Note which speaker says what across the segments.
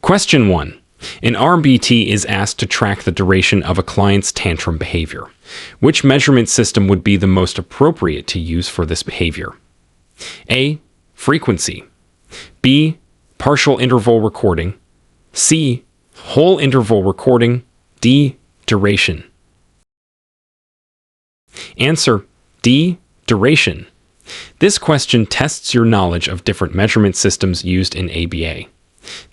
Speaker 1: Question 1. An RBT is asked to track the duration of a client's tantrum behavior. Which measurement system would be the most appropriate to use for this behavior? A. Frequency. B. Partial interval recording. C. Whole interval recording. D. Duration. Answer: D. Duration. This question tests your knowledge of different measurement systems used in ABA.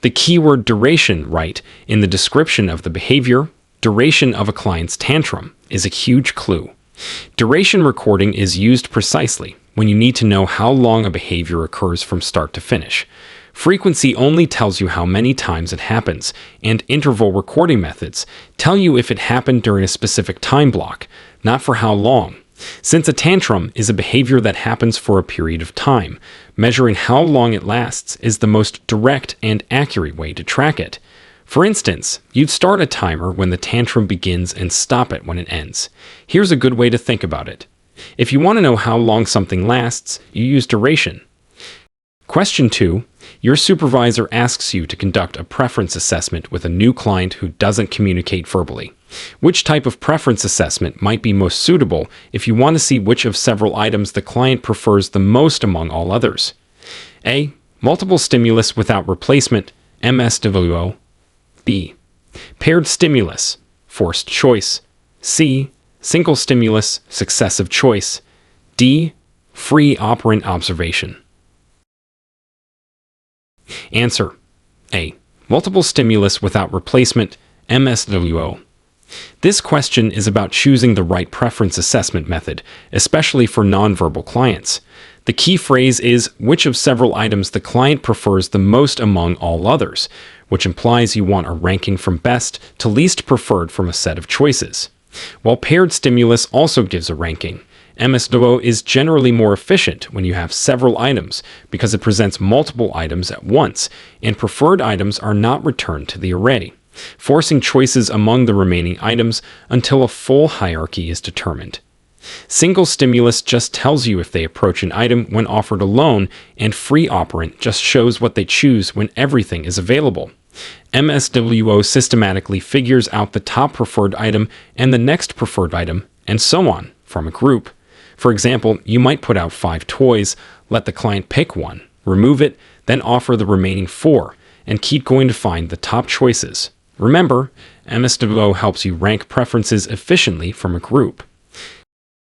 Speaker 1: The keyword duration right in the description of the behavior, duration of a client's tantrum, is a huge clue. Duration recording is used precisely when you need to know how long a behavior occurs from start to finish. Frequency only tells you how many times it happens, and interval recording methods tell you if it happened during a specific time block, not for how long. Since a tantrum is a behavior that happens for a period of time, measuring how long it lasts is the most direct and accurate way to track it. For instance, you'd start a timer when the tantrum begins and stop it when it ends. Here's a good way to think about it. If you want to know how long something lasts, you use duration. Question 2. Your supervisor asks you to conduct a preference assessment with a new client who doesn't communicate verbally. Which type of preference assessment might be most suitable if you want to see which of several items the client prefers the most among all others? A. Multiple stimulus without replacement, MSWO. B. Paired stimulus, forced choice. C. Single stimulus, successive choice. D. Free operant observation. Answer: A. Multiple stimulus without replacement, MSWO. This question is about choosing the right preference assessment method, especially for nonverbal clients. The key phrase is which of several items the client prefers the most among all others, which implies you want a ranking from best to least preferred from a set of choices. While paired stimulus also gives a ranking, MSWO is generally more efficient when you have several items because it presents multiple items at once, and preferred items are not returned to the array, forcing choices among the remaining items until a full hierarchy is determined. Single stimulus just tells you if they approach an item when offered alone, and free operant just shows what they choose when everything is available. MSWO systematically figures out the top preferred item and the next preferred item, and so on, from a group. For example, you might put out 5 toys, let the client pick one, remove it, then offer the remaining 4, and keep going to find the top choices. Remember, MSWO helps you rank preferences efficiently from a group.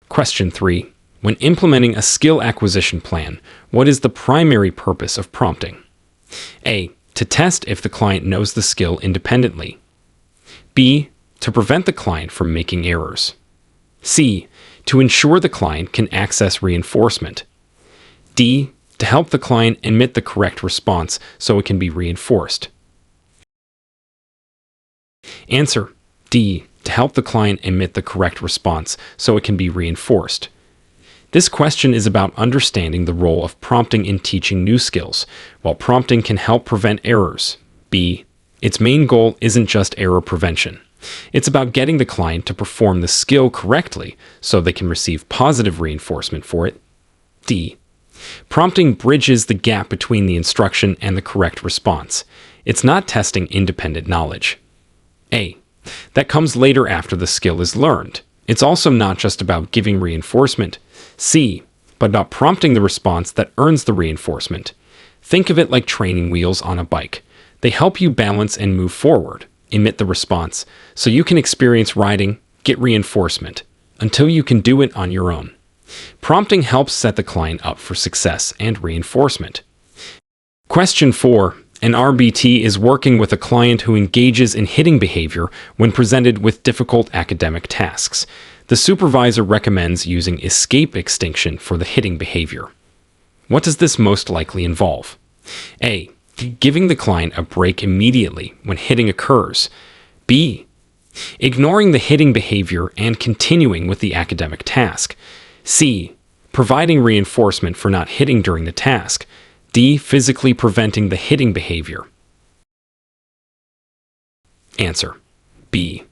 Speaker 1: Question 3. When implementing a skill acquisition plan, what is the primary purpose of prompting? A. To test if the client knows the skill independently. B. To prevent the client from making errors. C. To ensure the client can access reinforcement. D. To help the client emit the correct response so it can be reinforced. Answer: D. To help the client emit the correct response so it can be reinforced. This question is about understanding the role of prompting in teaching new skills. While prompting can help prevent errors, B. Its main goal isn't just error prevention. It's about getting the client to perform the skill correctly so they can receive positive reinforcement for it. D. Prompting bridges the gap between the instruction and the correct response. It's not testing independent knowledge. A. That comes later after the skill is learned. It's also not just about giving reinforcement. C. But about prompting the response that earns the reinforcement. Think of it like training wheels on a bike. They help you balance and move forward, emit the response, so you can experience riding, get reinforcement, until you can do it on your own. Prompting helps set the client up for success and reinforcement. Question 4. An RBT is working with a client who engages in hitting behavior when presented with difficult academic tasks. The supervisor recommends using Escape Extinction for the hitting behavior. What does this most likely involve? A. Giving the client a break immediately when hitting occurs. B. Ignoring the hitting behavior and continuing with the academic task. C. Providing reinforcement for not hitting during the task. D. Physically preventing the hitting behavior. Answer: B.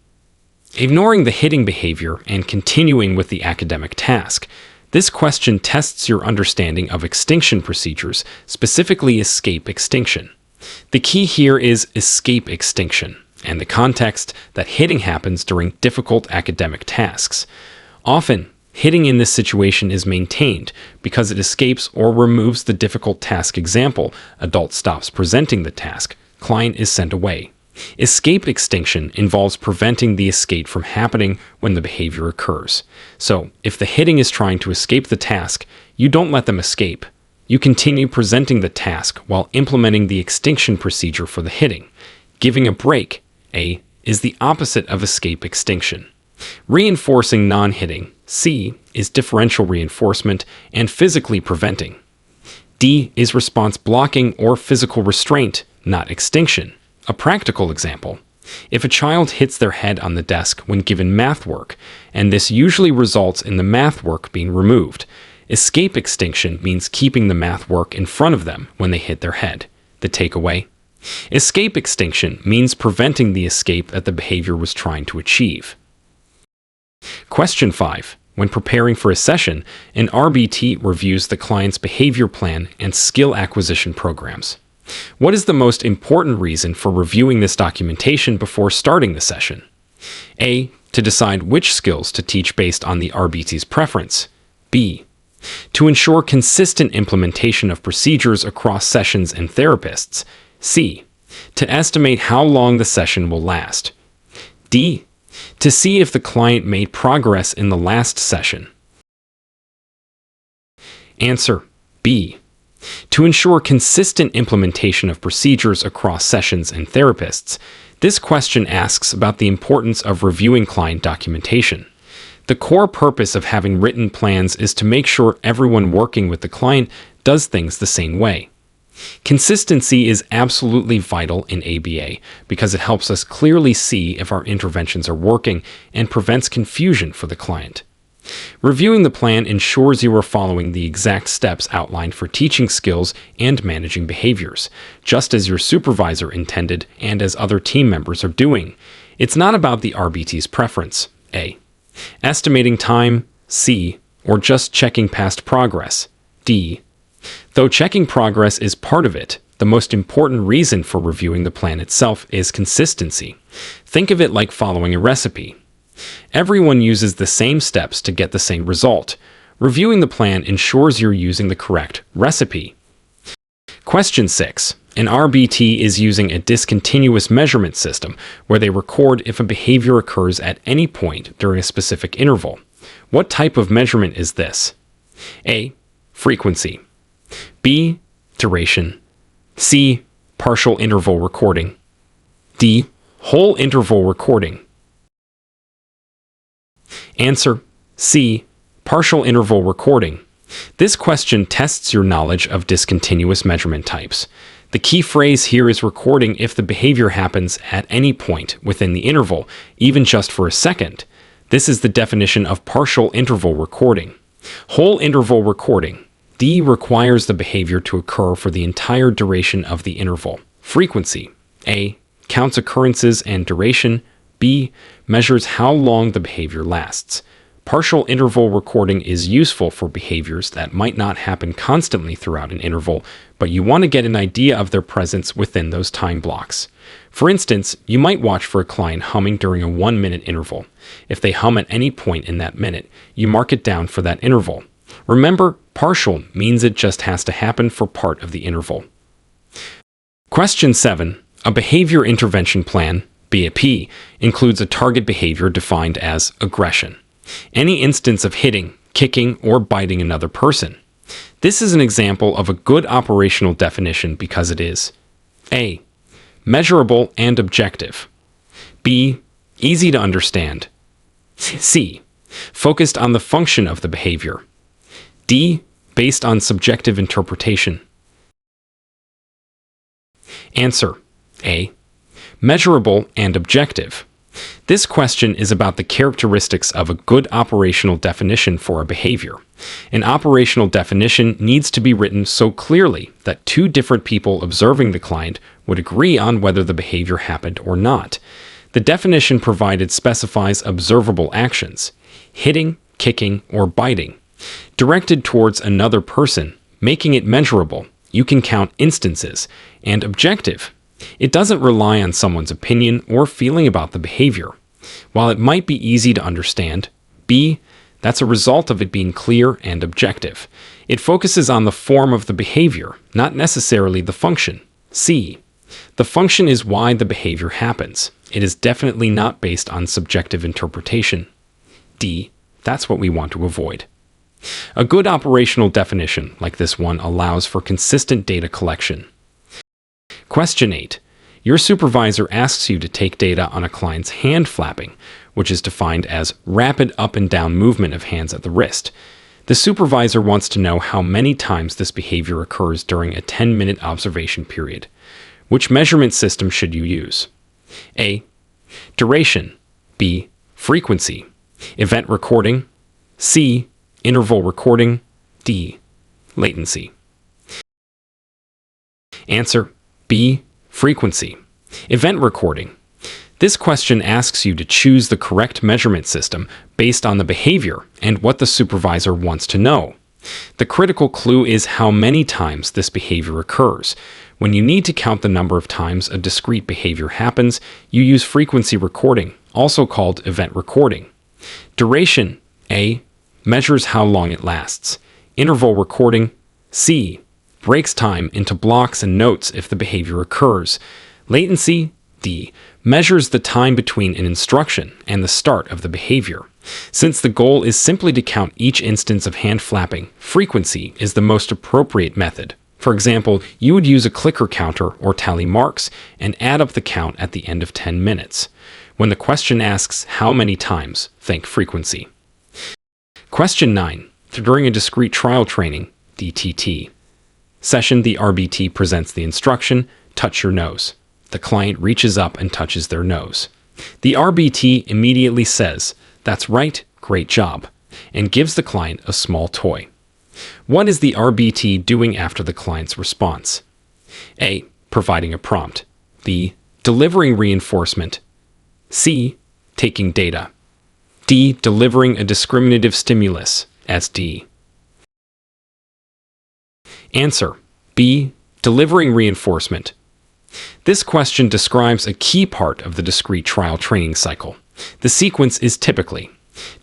Speaker 1: Ignoring the hitting behavior and continuing with the academic task. This question tests your understanding of extinction procedures, specifically escape extinction. The key here is escape extinction, and the context that hitting happens during difficult academic tasks. Often, hitting in this situation is maintained because it escapes or removes the difficult task. Example, adult stops presenting the task, client is sent away. Escape extinction involves preventing the escape from happening when the behavior occurs. So, if the hitting is trying to escape the task, you don't let them escape. You continue presenting the task while implementing the extinction procedure for the hitting. Giving a break, A, is the opposite of escape extinction. Reinforcing non-hitting, C, is differential reinforcement and physically preventing. D is response blocking or physical restraint, not extinction. A practical example. If a child hits their head on the desk when given math work, and this usually results in the math work being removed, escape extinction means keeping the math work in front of them when they hit their head. The takeaway? Escape extinction means preventing the escape that the behavior was trying to achieve. Question 5. When preparing for a session, an RBT reviews the client's behavior plan and skill acquisition programs. What is the most important reason for reviewing this documentation before starting the session? A. To decide which skills to teach based on the RBT's preference. B. To ensure consistent implementation of procedures across sessions and therapists. C. To estimate how long the session will last. D. To see if the client made progress in the last session. Answer: B. To ensure consistent implementation of procedures across sessions and therapists. This question asks about the importance of reviewing client documentation. The core purpose of having written plans is to make sure everyone working with the client does things the same way. Consistency is absolutely vital in ABA because it helps us clearly see if our interventions are working and prevents confusion for the client. Reviewing the plan ensures you are following the exact steps outlined for teaching skills and managing behaviors, just as your supervisor intended and as other team members are doing. It's not about the RBT's preference, A. Estimating time, C. Or just checking past progress, D. Though checking progress is part of it, the most important reason for reviewing the plan itself is consistency. Think of it like following a recipe. Everyone uses the same steps to get the same result. Reviewing the plan ensures you're using the correct recipe. Question 6. An RBT is using a discontinuous measurement system where they record if a behavior occurs at any point during a specific interval. What type of measurement is this? A. Frequency. B. Duration. C. Partial interval recording. D. Whole interval recording. Answer: C. Partial interval recording. This question tests your knowledge of discontinuous measurement types. The key phrase here is recording if the behavior happens at any point within the interval, even just for a second. This is the definition of partial interval recording. Whole interval recording. D requires the behavior to occur for the entire duration of the interval. Frequency. A. Counts occurrences and duration. B. Measures how long the behavior lasts. Partial interval recording is useful for behaviors that might not happen constantly throughout an interval, but you want to get an idea of their presence within those time blocks. For instance, you might watch for a client humming during a 1-minute interval. If they hum at any point in that minute, you mark it down for that interval. Remember, partial means it just has to happen for part of the interval. Question 7. A behavior intervention plan, BIP, includes a target behavior defined as aggression. Any instance of hitting, kicking, or biting another person. This is an example of a good operational definition because it is A. Measurable and objective. B. Easy to understand. C. Focused on the function of the behavior. D. Based on subjective interpretation. Answer: A. Measurable and objective. This question is about the characteristics of a good operational definition for a behavior. An operational definition needs to be written so clearly that two different people observing the client would agree on whether the behavior happened or not. The definition provided specifies observable actions, hitting, kicking, or biting, directed towards another person, making it measurable, you can count instances, and objective. It doesn't rely on someone's opinion or feeling about the behavior. While it might be easy to understand, B, that's a result of it being clear and objective. It focuses on the form of the behavior, not necessarily the function. C, the function is why the behavior happens. It is definitely not based on subjective interpretation. D, that's what we want to avoid. A good operational definition like this one allows for consistent data collection. Question 8. Your supervisor asks you to take data on a client's hand flapping, which is defined as rapid up and down movement of hands at the wrist. The supervisor wants to know how many times this behavior occurs during a 10-minute observation period. Which measurement system should you use? A. Duration. B. Frequency. Event recording. C. Interval recording. D. Latency. Answer B. Frequency. Event recording. This question asks you to choose the correct measurement system based on the behavior and what the supervisor wants to know. The critical clue is how many times this behavior occurs. When you need to count the number of times a discrete behavior happens, you use frequency recording, also called event recording. Duration. A. Measures how long it lasts. Interval recording. C. Breaks time into blocks and notes if the behavior occurs. Latency. D. Measures the time between an instruction and the start of the behavior. Since the goal is simply to count each instance of hand flapping, frequency is the most appropriate method. For example, you would use a clicker counter or tally marks and add up the count at the end of 10 minutes. When the question asks how many times, think frequency. Question 9. During a discrete trial training, DTT, session, the RBT presents the instruction, touch your nose. The client reaches up and touches their nose. The RBT immediately says, "That's right, great job," and gives the client a small toy. What is the RBT doing after the client's response? A. Providing a prompt. B. Delivering reinforcement. C. Taking data. D. Delivering a discriminative stimulus, SD. Answer B. Delivering reinforcement. This question describes a key part of the discrete trial training cycle. The sequence is typically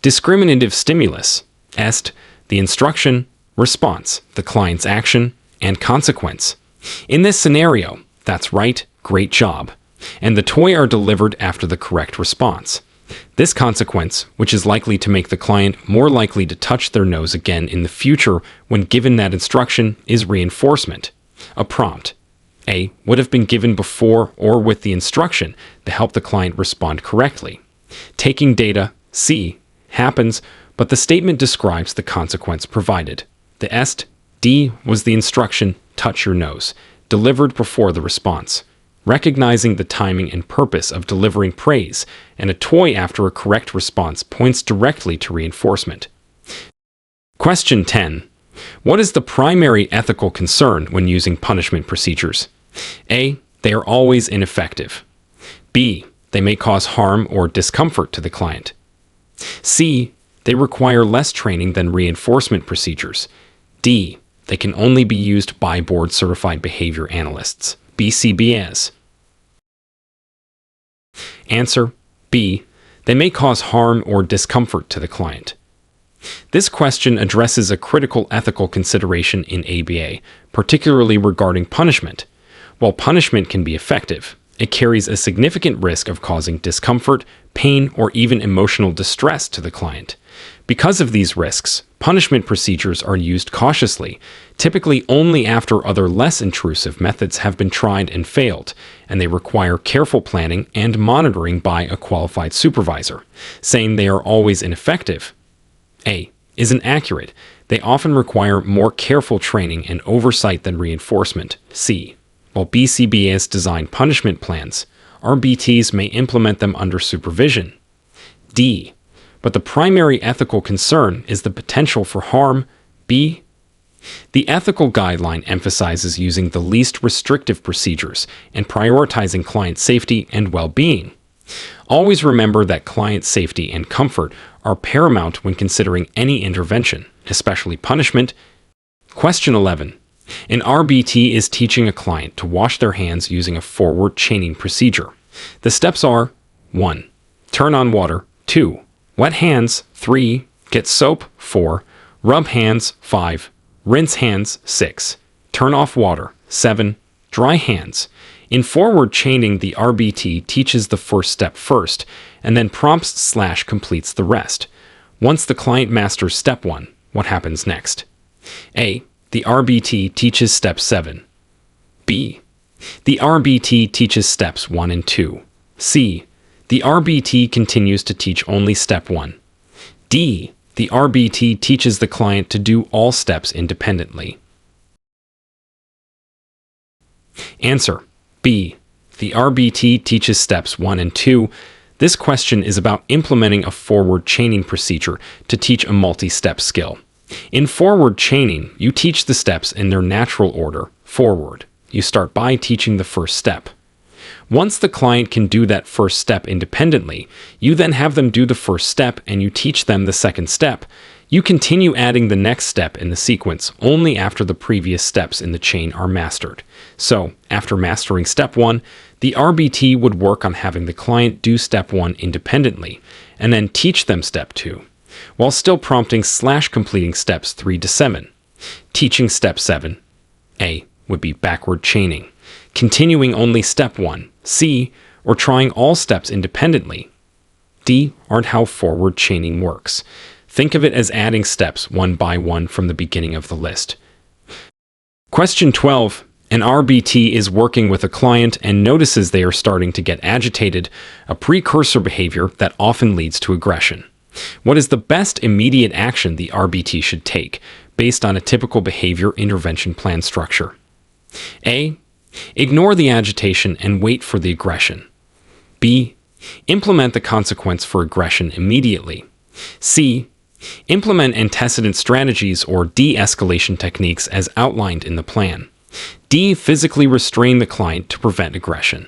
Speaker 1: discriminative stimulus, est, the instruction, response, the client's action, and consequence. In this scenario, that's right, great job, and the toy are delivered after the correct response. This consequence, which is likely to make the client more likely to touch their nose again in the future when given that instruction, is reinforcement. A prompt, A, would have been given before or with the instruction to help the client respond correctly. Taking data, C, happens, but the statement describes the consequence provided. The est, D, was the instruction, touch your nose, delivered before the response. Recognizing the timing and purpose of delivering praise, and a toy after a correct response points directly to reinforcement. Question 10. What is the primary ethical concern when using punishment procedures? A. They are always ineffective. B. They may cause harm or discomfort to the client. C. They require less training than reinforcement procedures. D. They can only be used by board-certified behavior analysts, BCBAs. Answer B. They may cause harm or discomfort to the client. This question addresses a critical ethical consideration in ABA, particularly regarding punishment. While punishment can be effective, it carries a significant risk of causing discomfort, pain, or even emotional distress to the client. Because of these risks, punishment procedures are used cautiously, typically only after other less intrusive methods have been tried and failed, and they require careful planning and monitoring by a qualified supervisor. Saying they are always ineffective, A, isn't accurate. They often require more careful training and oversight than reinforcement. C, while BCBAs design punishment plans, RBTs may implement them under supervision. D, but the primary ethical concern is the potential for harm. B, the ethical guideline emphasizes using the least restrictive procedures and prioritizing client safety and well-being. Always remember that client safety and comfort are paramount when considering any intervention, especially punishment. Question 11. An RBT is teaching a client to wash their hands using a forward chaining procedure. The steps are 1. Turn on water. 2. Wet hands. 3. Get soap. 4. Rub hands. 5. Rinse hands. 6. Turn off water. 7. Dry hands. In forward chaining, the RBT teaches the first step first, and then prompts/completes the rest. Once the client masters step 1, what happens next? A. The RBT teaches step 7. B. The RBT teaches steps 1 and 2. C. The RBT continues to teach only step 1. D. The RBT teaches the client to do all steps independently. Answer: B. The RBT teaches steps 1 and 2. This question is about implementing a forward chaining procedure to teach a multi-step skill. In forward chaining, you teach the steps in their natural order, forward. You start by teaching the first step. Once the client can do that first step independently, you then have them do the first step and you teach them the second step. You continue adding the next step in the sequence only after the previous steps in the chain are mastered. So, after mastering step 1, the RBT would work on having the client do step 1 independently, and then teach them step 2, while still prompting/completing steps 3 to 7. Teaching step 7, A, would be backward chaining, continuing only step 1, C, or trying all steps independently. D aren't how forward chaining works. Think of it as adding steps one by one from the beginning of the list. Question 12. An RBT is working with a client and notices they are starting to get agitated, a precursor behavior that often leads to aggression. What is the best immediate action the RBT should take based on a typical behavior intervention plan structure? A. Ignore the agitation and wait for the aggression. B. Implement the consequence for aggression immediately. C. Implement antecedent strategies or de-escalation techniques as outlined in the plan. D. Physically restrain the client to prevent aggression.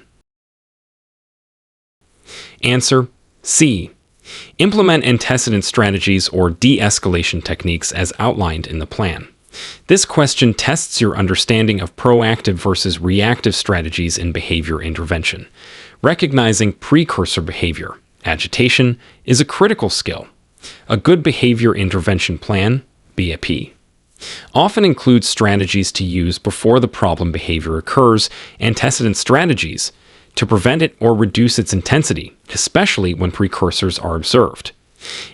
Speaker 1: Answer: C. Implement antecedent strategies or de-escalation techniques as outlined in the plan. This question tests your understanding of proactive versus reactive strategies in behavior intervention. Recognizing precursor behavior, agitation, is a critical skill. A good behavior intervention plan, BIP, often includes strategies to use before the problem behavior occurs, antecedent strategies to prevent it or reduce its intensity, especially when precursors are observed.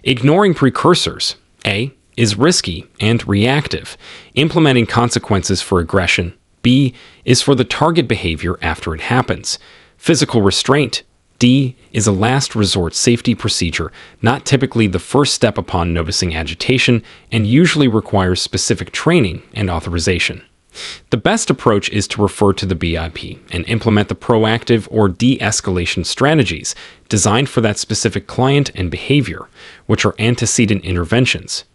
Speaker 1: Ignoring precursors, A, is risky and reactive. Implementing consequences for aggression, B, is for the target behavior after it happens. Physical restraint, D, is a last resort safety procedure, not typically the first step upon noticing agitation, and usually requires specific training and authorization. The best approach is to refer to the BIP and implement the proactive or de-escalation strategies designed for that specific client and behavior, which are antecedent interventions.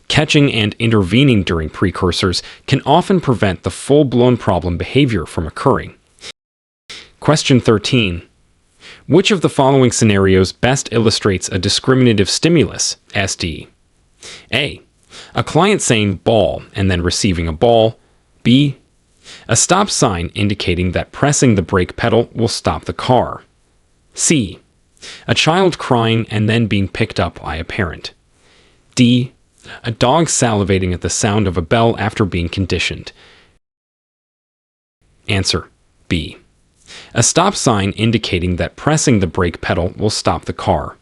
Speaker 1: Catching and intervening during precursors can often prevent the full-blown problem behavior from occurring. Question 13. Which of the following scenarios best illustrates a discriminative stimulus, SD? A. A client saying ball and then receiving a ball. B. A stop sign indicating that pressing the brake pedal will stop the car. C. A child crying and then being picked up by a parent. D. A dog salivating at the sound of a bell after being conditioned. Answer: B. A stop sign indicating that pressing the brake pedal will stop the car.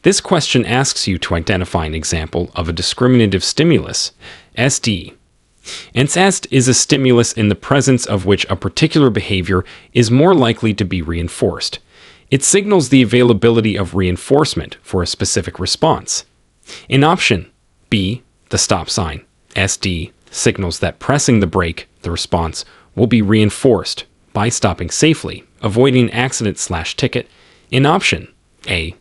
Speaker 1: This question asks you to identify an example of a discriminative stimulus, SD. An ST is a stimulus in the presence of which a particular behavior is more likely to be reinforced. It signals the availability of reinforcement for a specific response. In option B, the stop sign, SD, signals that pressing the brake, the response, will be reinforced by stopping safely, avoiding accident/ticket. In option A,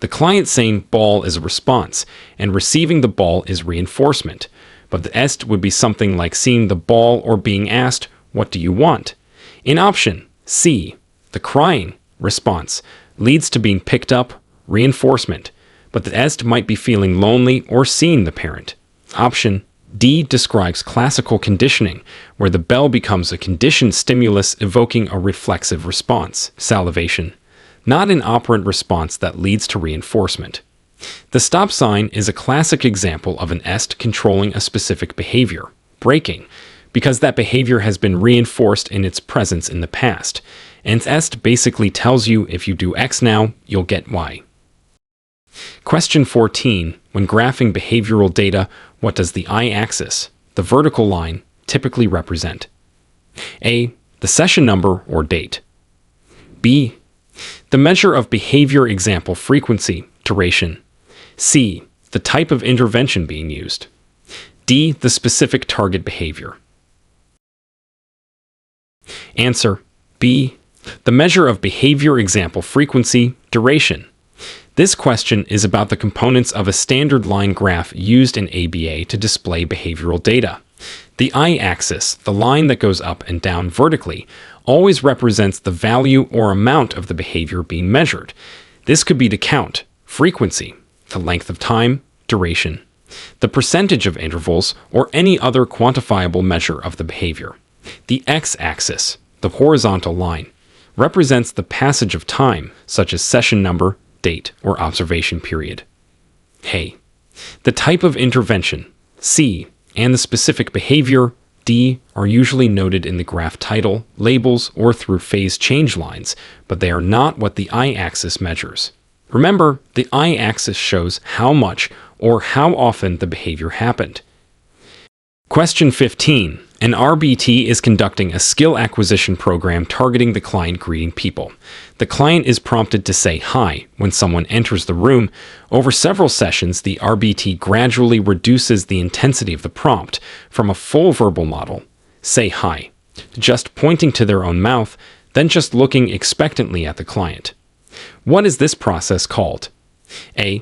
Speaker 1: the client saying ball is a response, and receiving the ball is reinforcement, but the est would be something like seeing the ball or being asked, "What do you want?" In option C, the crying response leads to being picked up, reinforcement, but the est might be feeling lonely or seeing the parent. Option D describes classical conditioning, where the bell becomes a conditioned stimulus evoking a reflexive response, salivation, not an operant response that leads to reinforcement. The stop sign is a classic example of an EST controlling a specific behavior, braking, because that behavior has been reinforced in its presence in the past, and EST basically tells you if you do X now, you'll get Y. Question 14. When graphing behavioral data, what does the y-axis, the vertical line, typically represent? A. The session number or date. B. The measure of behavior example frequency, duration. C. The type of intervention being used. D. The specific target behavior. Answer. B. The measure of behavior example frequency, duration. This question is about the components of a standard line graph used in ABA to display behavioral data. The y-axis, the line that goes up and down vertically, always represents the value or amount of the behavior being measured. This could be the count, frequency, the length of time, duration, the percentage of intervals, or any other quantifiable measure of the behavior. The x-axis, the horizontal line, represents the passage of time, such as session number, date, or observation period. A. The type of intervention, C, and the specific behavior, D, are usually noted in the graph title, labels, or through phase change lines, but they are not what the y-axis measures. Remember, the y-axis shows how much or how often the behavior happened. Question 15. An RBT is conducting a skill acquisition program targeting the client greeting people. The client is prompted to say hi when someone enters the room. Over several sessions, the RBT gradually reduces the intensity of the prompt from a full verbal model, say hi, to just pointing to their own mouth, then just looking expectantly at the client. What is this process called? A.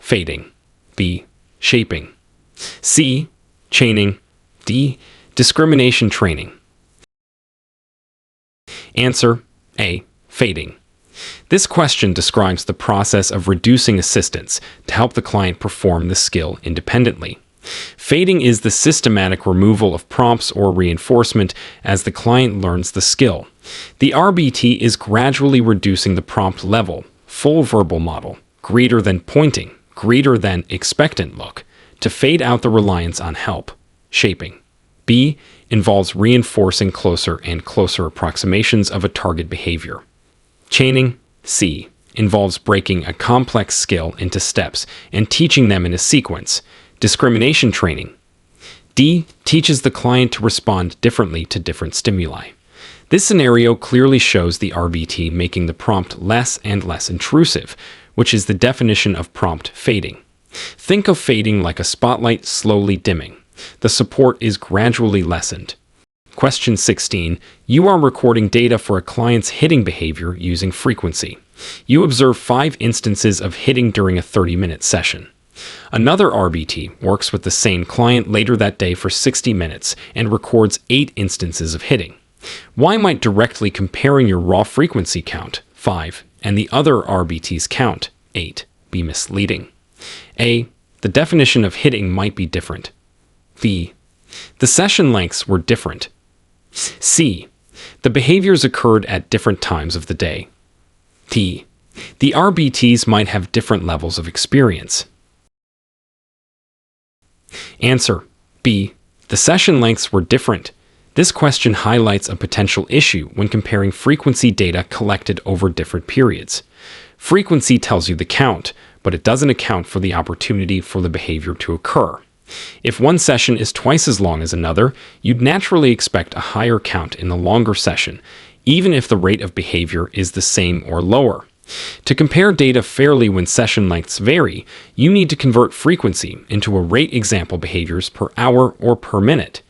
Speaker 1: Fading. B. Shaping. C. Chaining. D. Discrimination training. Answer. A. Fading. This question describes the process of reducing assistance to help the client perform the skill independently. Fading is the systematic removal of prompts or reinforcement as the client learns the skill. The RBT is gradually reducing the prompt level, full verbal model, greater than pointing, greater than expectant look, to fade out the reliance on help. Shaping. B. Involves reinforcing closer and closer approximations of a target behavior. Chaining. C. Involves breaking a complex skill into steps and teaching them in a sequence. Discrimination training. D. Teaches the client to respond differently to different stimuli. This scenario clearly shows the RBT making the prompt less and less intrusive, which is the definition of prompt fading. Think of fading like a spotlight slowly dimming. The support is gradually lessened. Question 16. You are recording data for a client's hitting behavior using frequency. You observe 5 instances of hitting during a 30-minute session. Another RBT works with the same client later that day for 60 minutes and records 8 instances of hitting. Why might directly comparing your raw frequency count, 5, and the other RBT's count, 8, be misleading? A. The definition of hitting might be different. B. The session lengths were different. C. The behaviors occurred at different times of the day. D. The RBTs might have different levels of experience. Answer. B. The session lengths were different. This question highlights a potential issue when comparing frequency data collected over different periods. Frequency tells you the count, but it doesn't account for the opportunity for the behavior to occur. If one session is twice as long as another, you'd naturally expect a higher count in the longer session, even if the rate of behavior is the same or lower. To compare data fairly when session lengths vary, you need to convert frequency into a rate example behaviors per hour or per minute.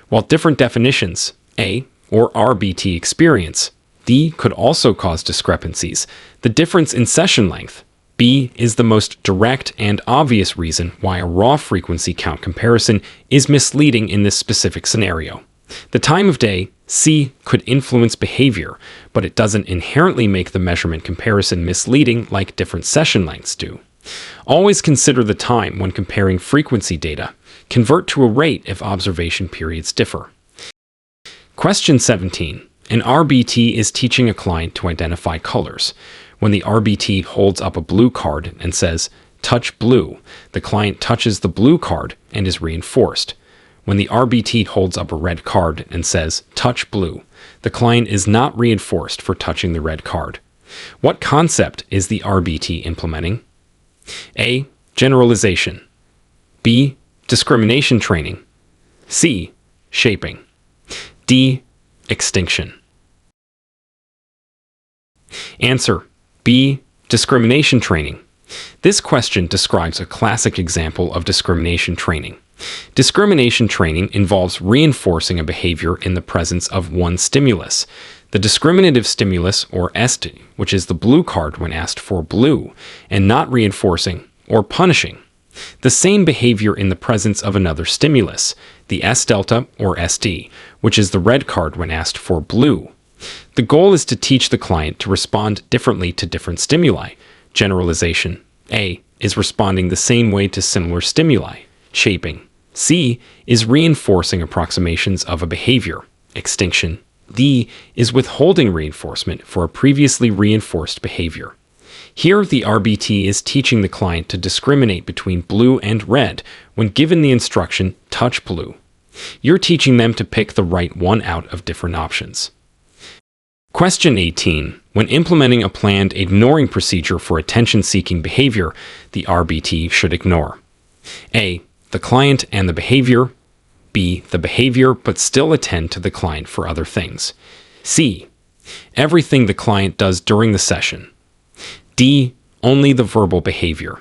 Speaker 1: While different definitions, A, or RBT experience, D, could also cause discrepancies, the difference in session length, B, is the most direct and obvious reason why a raw frequency count comparison is misleading in this specific scenario. The time of day, C, could influence behavior, but it doesn't inherently make the measurement comparison misleading like different session lengths do. Always consider the time when comparing frequency data. Convert to a rate if observation periods differ. Question 17. An RBT is teaching a client to identify colors. When the RBT holds up a blue card and says, "Touch blue," the client touches the blue card and is reinforced. When the RBT holds up a red card and says, "Touch blue," the client is not reinforced for touching the red card. What concept is the RBT implementing? A. Generalization. B. Discrimination training. C. Shaping. D. Extinction. Answer: B. Discrimination training. This question describes a classic example of discrimination training. Discrimination training involves reinforcing a behavior in the presence of one stimulus. The discriminative stimulus, or ST, which is the blue card when asked for blue, and not reinforcing or punishing the same behavior in the presence of another stimulus, the S delta or SD, which is the red card when asked for blue. The goal is to teach the client to respond differently to different stimuli. Generalization. A is responding the same way to similar stimuli. Shaping. C is reinforcing approximations of a behavior. Extinction. D is withholding reinforcement for a previously reinforced behavior. Here, the RBT is teaching the client to discriminate between blue and red when given the instruction, "Touch blue." You're teaching them to pick the right one out of different options. Question 18. When implementing a planned ignoring procedure for attention-seeking behavior, the RBT should ignore A. The client and the behavior. B. The behavior, but still attend to the client for other things. C. Everything the client does during the session. D. Only the verbal behavior.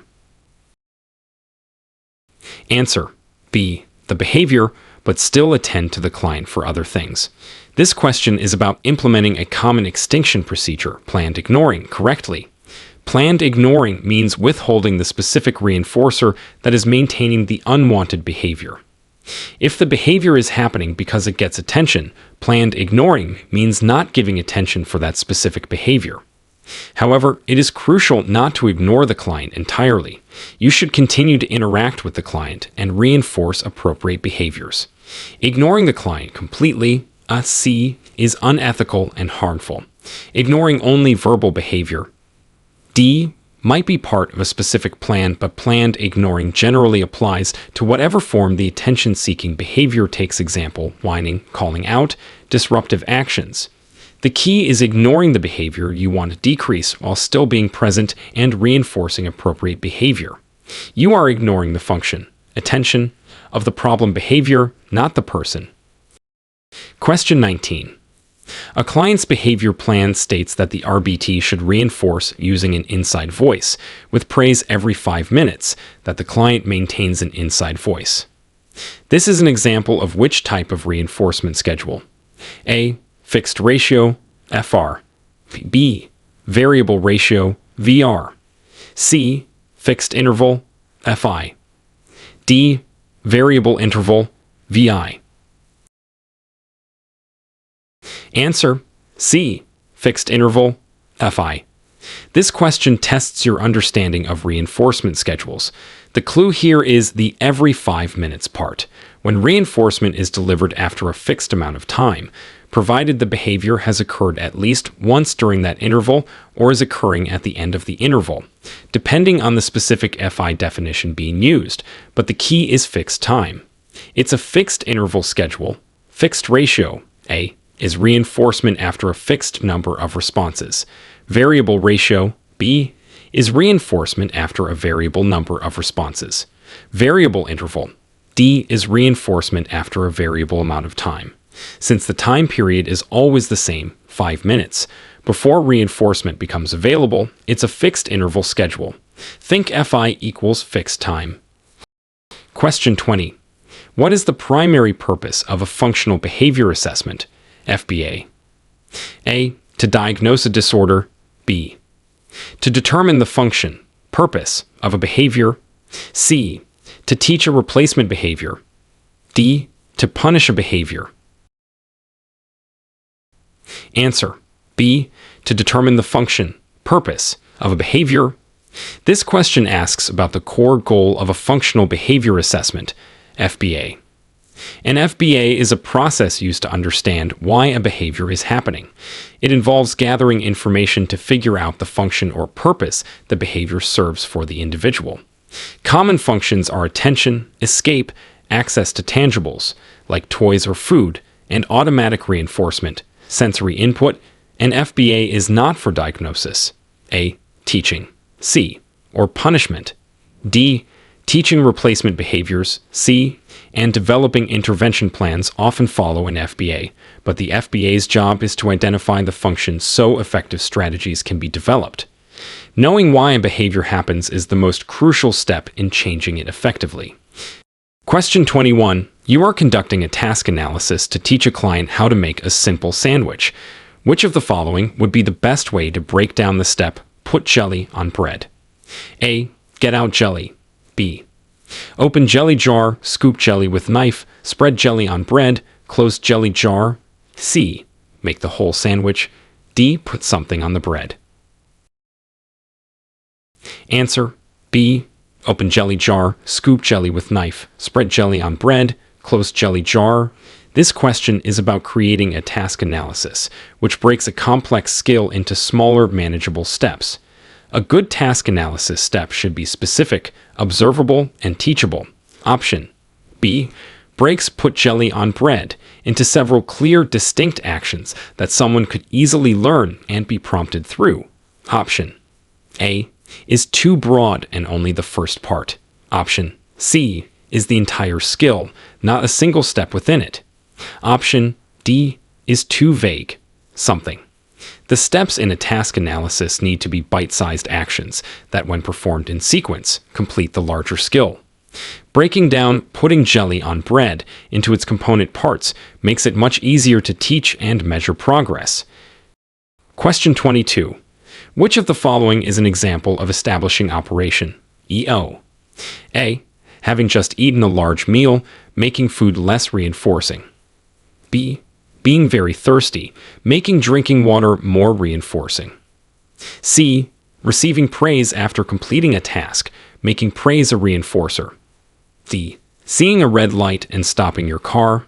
Speaker 1: Answer: B. The behavior, but still attend to the client for other things. This question is about implementing a common extinction procedure, planned ignoring, correctly. Planned ignoring means withholding the specific reinforcer that is maintaining the unwanted behavior. If the behavior is happening because it gets attention, planned ignoring means not giving attention for that specific behavior. However, it is crucial not to ignore the client entirely. You should continue to interact with the client and reinforce appropriate behaviors. Ignoring the client completely, C, is unethical and harmful. Ignoring only verbal behavior, D, might be part of a specific plan, but planned ignoring generally applies to whatever form the attention-seeking behavior takes. Example, whining, calling out, disruptive actions. The key is ignoring the behavior you want to decrease while still being present and reinforcing appropriate behavior. You are ignoring the function, attention, of the problem behavior, not the person. Question 19. A client's behavior plan states that the RBT should reinforce using an inside voice, with praise every 5 minutes, that the client maintains an inside voice. This is an example of which type of reinforcement schedule? A. Fixed ratio, FR. B. Variable ratio, VR. C. Fixed interval, FI. D. Variable interval, VI. Answer: C. Fixed interval, FI. This question tests your understanding of reinforcement schedules. The clue here is the every 5 minutes part, when reinforcement is delivered after a fixed amount of time, provided the behavior has occurred at least once during that interval or is occurring at the end of the interval, depending on the specific FI definition being used, but the key is fixed time. It's a fixed interval schedule. Fixed ratio, A, is reinforcement after a fixed number of responses. Variable ratio, B, is reinforcement after a variable number of responses. Variable interval, D, is reinforcement after a variable amount of time. Since the time period is always the same, 5 minutes, before reinforcement becomes available, it's a fixed interval schedule. Think FI equals fixed time. Question 20. What is the primary purpose of a functional behavior assessment, FBA? A. To diagnose a disorder. B. To determine the function, purpose, of a behavior. C. To teach a replacement behavior. D. To punish a behavior. Answer: B. To determine the function, purpose, of a behavior. This question asks about the core goal of a functional behavior assessment, FBA. An FBA is a process used to understand why a behavior is happening. It involves gathering information to figure out the function or purpose the behavior serves for the individual. Common functions are attention, escape, access to tangibles, like toys or food, and automatic reinforcement, sensory input, and FBA is not for diagnosis. A. Teaching. C. Or punishment. D. Teaching replacement behaviors. C. And developing intervention plans often follow an FBA, but the FBA's job is to identify the functions so effective strategies can be developed. Knowing why a behavior happens is the most crucial step in changing it effectively. Question 21. You are conducting a task analysis to teach a client how to make a simple sandwich. Which of the following would be the best way to break down the step, put jelly on bread? A. Get out jelly. B. Open jelly jar, scoop jelly with knife, spread jelly on bread, close jelly jar. C. Make the whole sandwich. D. Put something on the bread. Answer. B. Open jelly jar, scoop jelly with knife, spread jelly on bread, close jelly jar. This question is about creating a task analysis, which breaks a complex skill into smaller, manageable steps. A good task analysis step should be specific, observable, and teachable. Option B. Breaks put jelly on bread into several clear, distinct actions that someone could easily learn and be prompted through. Option A. Is too broad and only the first part. Option C. Is the entire skill, not a single step within it. Option D. Is too vague. Something. The steps in a task analysis need to be bite-sized actions that, when performed in sequence, complete the larger skill. Breaking down putting jelly on bread into its component parts makes it much easier to teach and measure progress. Question 22. Which of the following is an example of establishing operation EO? A. Having just eaten a large meal, making food less reinforcing. B. Being very thirsty, making drinking water more reinforcing. C. Receiving praise after completing a task, making praise a reinforcer. D. Seeing a red light and stopping your car.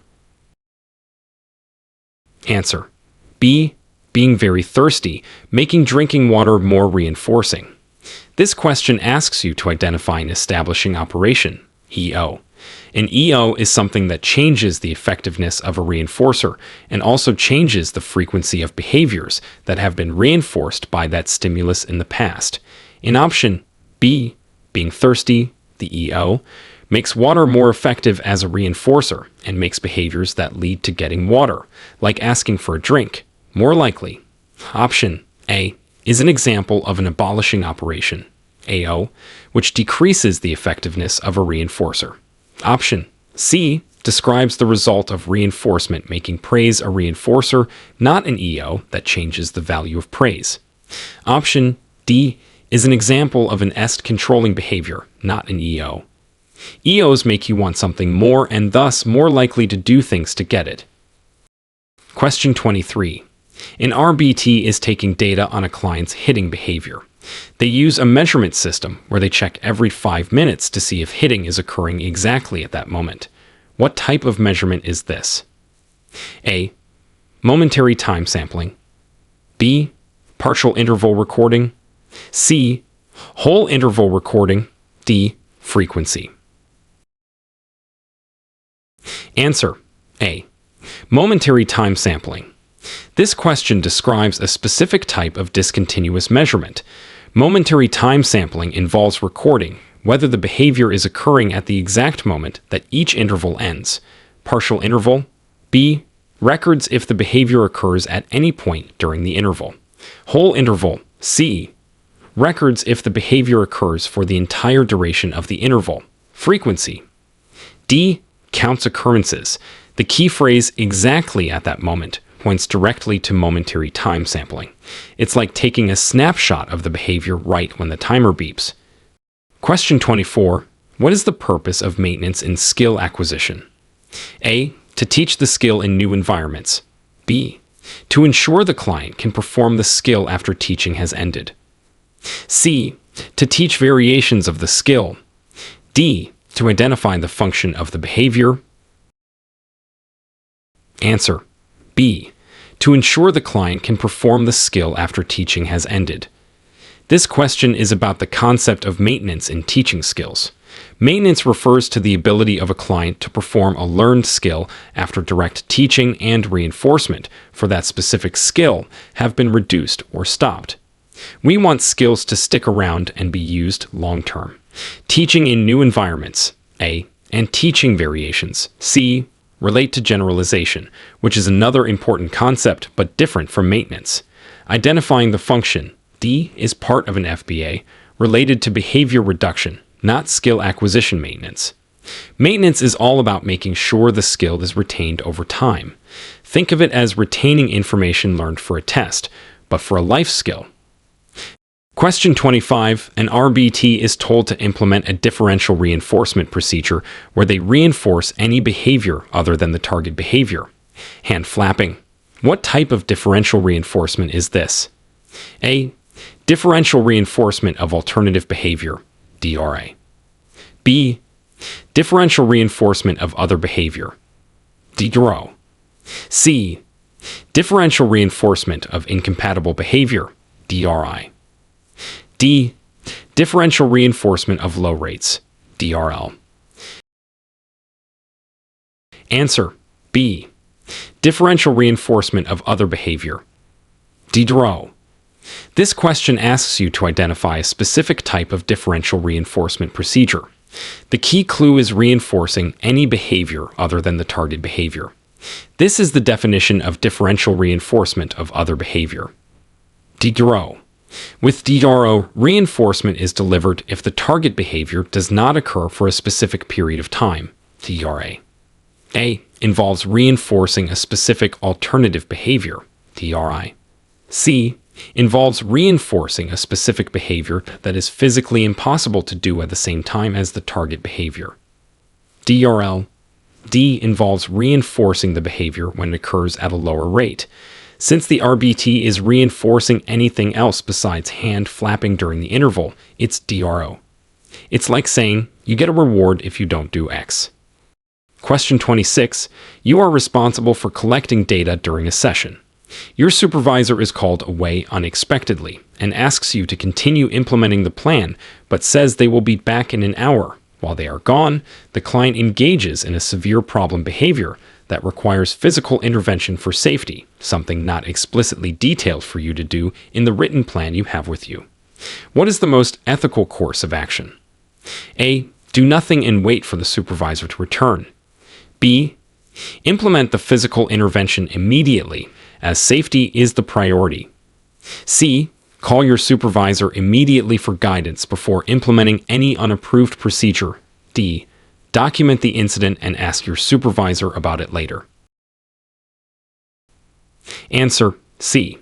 Speaker 1: Answer. B. Being very thirsty, making drinking water more reinforcing. This question asks you to identify an establishing operation, EO. An EO is something that changes the effectiveness of a reinforcer and also changes the frequency of behaviors that have been reinforced by that stimulus in the past. In option B, being thirsty, the EO, makes water more effective as a reinforcer and makes behaviors that lead to getting water, like asking for a drink, more likely. Option A is an example of an abolishing operation, AO, which decreases the effectiveness of a reinforcer. Option C describes the result of reinforcement making praise a reinforcer, not an EO that changes the value of praise. Option D is an example of an EST controlling behavior, not an EO. EOs make you want something more and thus more likely to do things to get it. Question 23. An RBT is taking data on a client's hitting behavior. They use a measurement system where they check every 5 minutes to see if hitting is occurring exactly at that moment. What type of measurement is this? A. Momentary time sampling. B. Partial interval recording. C. Whole interval recording. D. Frequency. Answer. A. Momentary time sampling. This question describes a specific type of discontinuous measurement. Momentary time sampling involves recording whether the behavior is occurring at the exact moment that each interval ends. Partial interval. B. Records if the behavior occurs at any point during the interval. Whole interval. C. Records if the behavior occurs for the entire duration of the interval. Frequency. D. Counts occurrences. The key phrase exactly at that moment points directly to momentary time sampling. It's like taking a snapshot of the behavior right when the timer beeps. Question 24. What is the purpose of maintenance in skill acquisition? A. To teach the skill in new environments. B. To ensure the client can perform the skill after teaching has ended. C. To teach variations of the skill. D. To identify the function of the behavior. Answer. B. To ensure the client can perform the skill after teaching has ended. This question is about the concept of maintenance in teaching skills. Maintenance refers to the ability of a client to perform a learned skill after direct teaching and reinforcement for that specific skill have been reduced or stopped. We want skills to stick around and be used long-term. Teaching in new environments, A, and teaching variations, C, relate to generalization, which is another important concept but different from maintenance. Identifying the function, D, is part of an FBA related to behavior reduction, not skill acquisition maintenance. Maintenance is all about making sure the skill is retained over time. Think of it as retaining information learned for a test, but for a life skill. Question 25. An RBT is told to implement a differential reinforcement procedure where they reinforce any behavior other than the target behavior. Hand flapping. What type of differential reinforcement is this? A. Differential reinforcement of alternative behavior, DRA. B. Differential reinforcement of other behavior, DRO. C. Differential reinforcement of incompatible behavior, DRI. D. Differential reinforcement of low rates, DRL. Answer. B. Differential reinforcement of other behavior, DRO. This question asks you to identify a specific type of differential reinforcement procedure. The key clue is reinforcing any behavior other than the target behavior. This is the definition of differential reinforcement of other behavior. DRO. With DRO, reinforcement is delivered if the target behavior does not occur for a specific period of time, DRA. A. Involves reinforcing a specific alternative behavior, DRI. C. Involves reinforcing a specific behavior that is physically impossible to do at the same time as the target behavior, DRL. D. Involves reinforcing the behavior when it occurs at a lower rate. Since the RBT is reinforcing anything else besides hand flapping during the interval, it's DRO. It's like saying, you get a reward if you don't do X. Question 26. You are responsible for collecting data during a session. Your supervisor is called away unexpectedly and asks you to continue implementing the plan, but says they will be back in an hour. While they are gone, the client engages in a severe problem behavior that requires physical intervention for safety, something not explicitly detailed for you to do in the written plan you have with you. What is the most ethical course of action? A. Do nothing and wait for the supervisor to return. B. Implement the physical intervention immediately, as safety is the priority. C. Call your supervisor immediately for guidance before implementing any unapproved procedure. D. Document the incident and ask your supervisor about it later. Answer. C.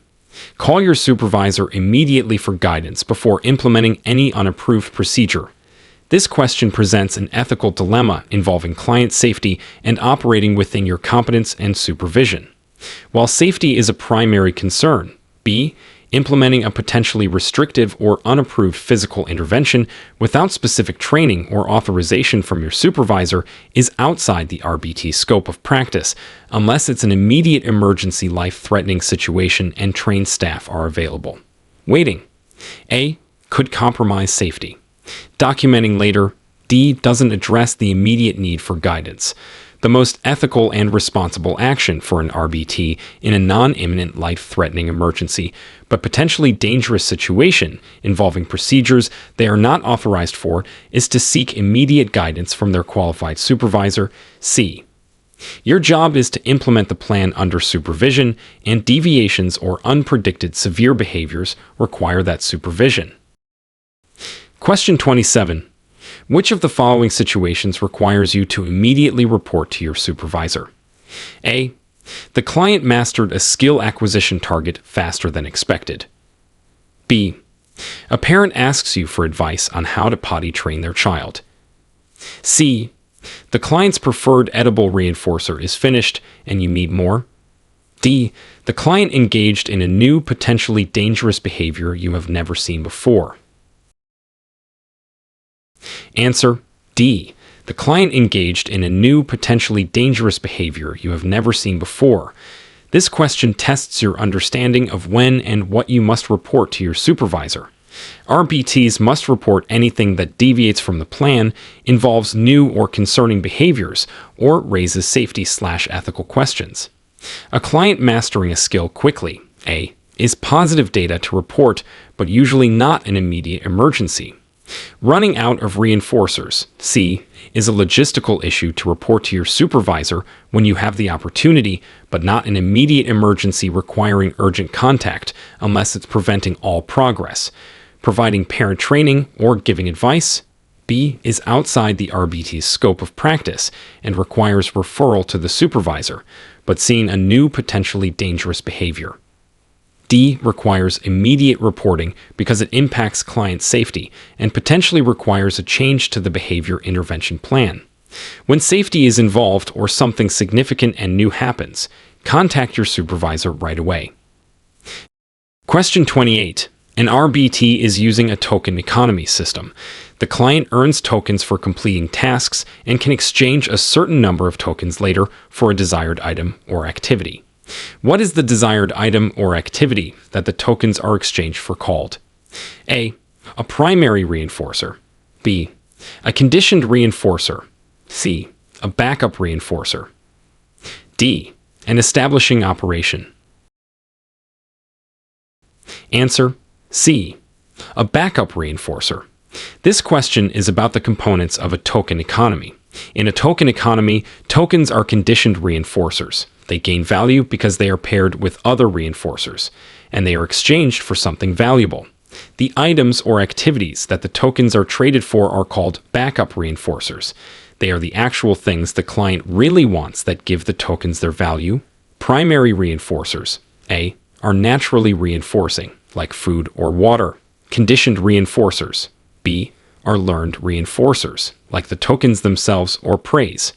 Speaker 1: Call your supervisor immediately for guidance before implementing any unapproved procedure. This question presents an ethical dilemma involving client safety and operating within your competence and supervision. While safety is a primary concern, B. Implementing a potentially restrictive or unapproved physical intervention without specific training or authorization from your supervisor is outside the RBT scope of practice, unless it's an immediate emergency life-threatening situation and trained staff are available. Waiting. A. Could compromise safety. Documenting later. D. Doesn't address the immediate need for guidance. The most ethical and responsible action for an RBT in a non-imminent life-threatening emergency, but potentially dangerous situation involving procedures they are not authorized for, is to seek immediate guidance from their qualified supervisor. C. Your job is to implement the plan under supervision, and deviations or unpredicted severe behaviors require that supervision. Question 27. Which of the following situations requires you to immediately report to your supervisor? A. The client mastered a skill acquisition target faster than expected. B. A parent asks you for advice on how to potty train their child. C. The client's preferred edible reinforcer is finished and you need more. D. The client engaged in a new, potentially dangerous behavior you have never seen before. Answer D. The client engaged in a new, potentially dangerous behavior you have never seen before. This question tests your understanding of when and what you must report to your supervisor. RBTs must report anything that deviates from the plan, involves new or concerning behaviors, or raises safety/ethical questions. A client mastering a skill quickly, A, is positive data to report, but usually not an immediate emergency. Running out of reinforcers, C, is a logistical issue to report to your supervisor when you have the opportunity, but not an immediate emergency requiring urgent contact unless it's preventing all progress. Providing parent training or giving advice, B, is outside the RBT's scope of practice and requires referral to the supervisor, but seeing a new potentially dangerous behavior. D requires immediate reporting because it impacts client safety and potentially requires a change to the behavior intervention plan. When safety is involved or something significant and new happens, contact your supervisor right away. Question 28. An RBT is using a token economy system. The client earns tokens for completing tasks and can exchange a certain number of tokens later for a desired item or activity. What is the desired item or activity that the tokens are exchanged for called? A. A primary reinforcer. B. A conditioned reinforcer. C. A backup reinforcer. D. An establishing operation. Answer C. A backup reinforcer. This question is about the components of a token economy. In a token economy, tokens are conditioned reinforcers. They gain value because they are paired with other reinforcers, and they are exchanged for something valuable. The items or activities that the tokens are traded for are called backup reinforcers. They are the actual things the client really wants that give the tokens their value. Primary reinforcers, A, are naturally reinforcing, like food or water. Conditioned reinforcers, B, are learned reinforcers, like the tokens themselves or praise.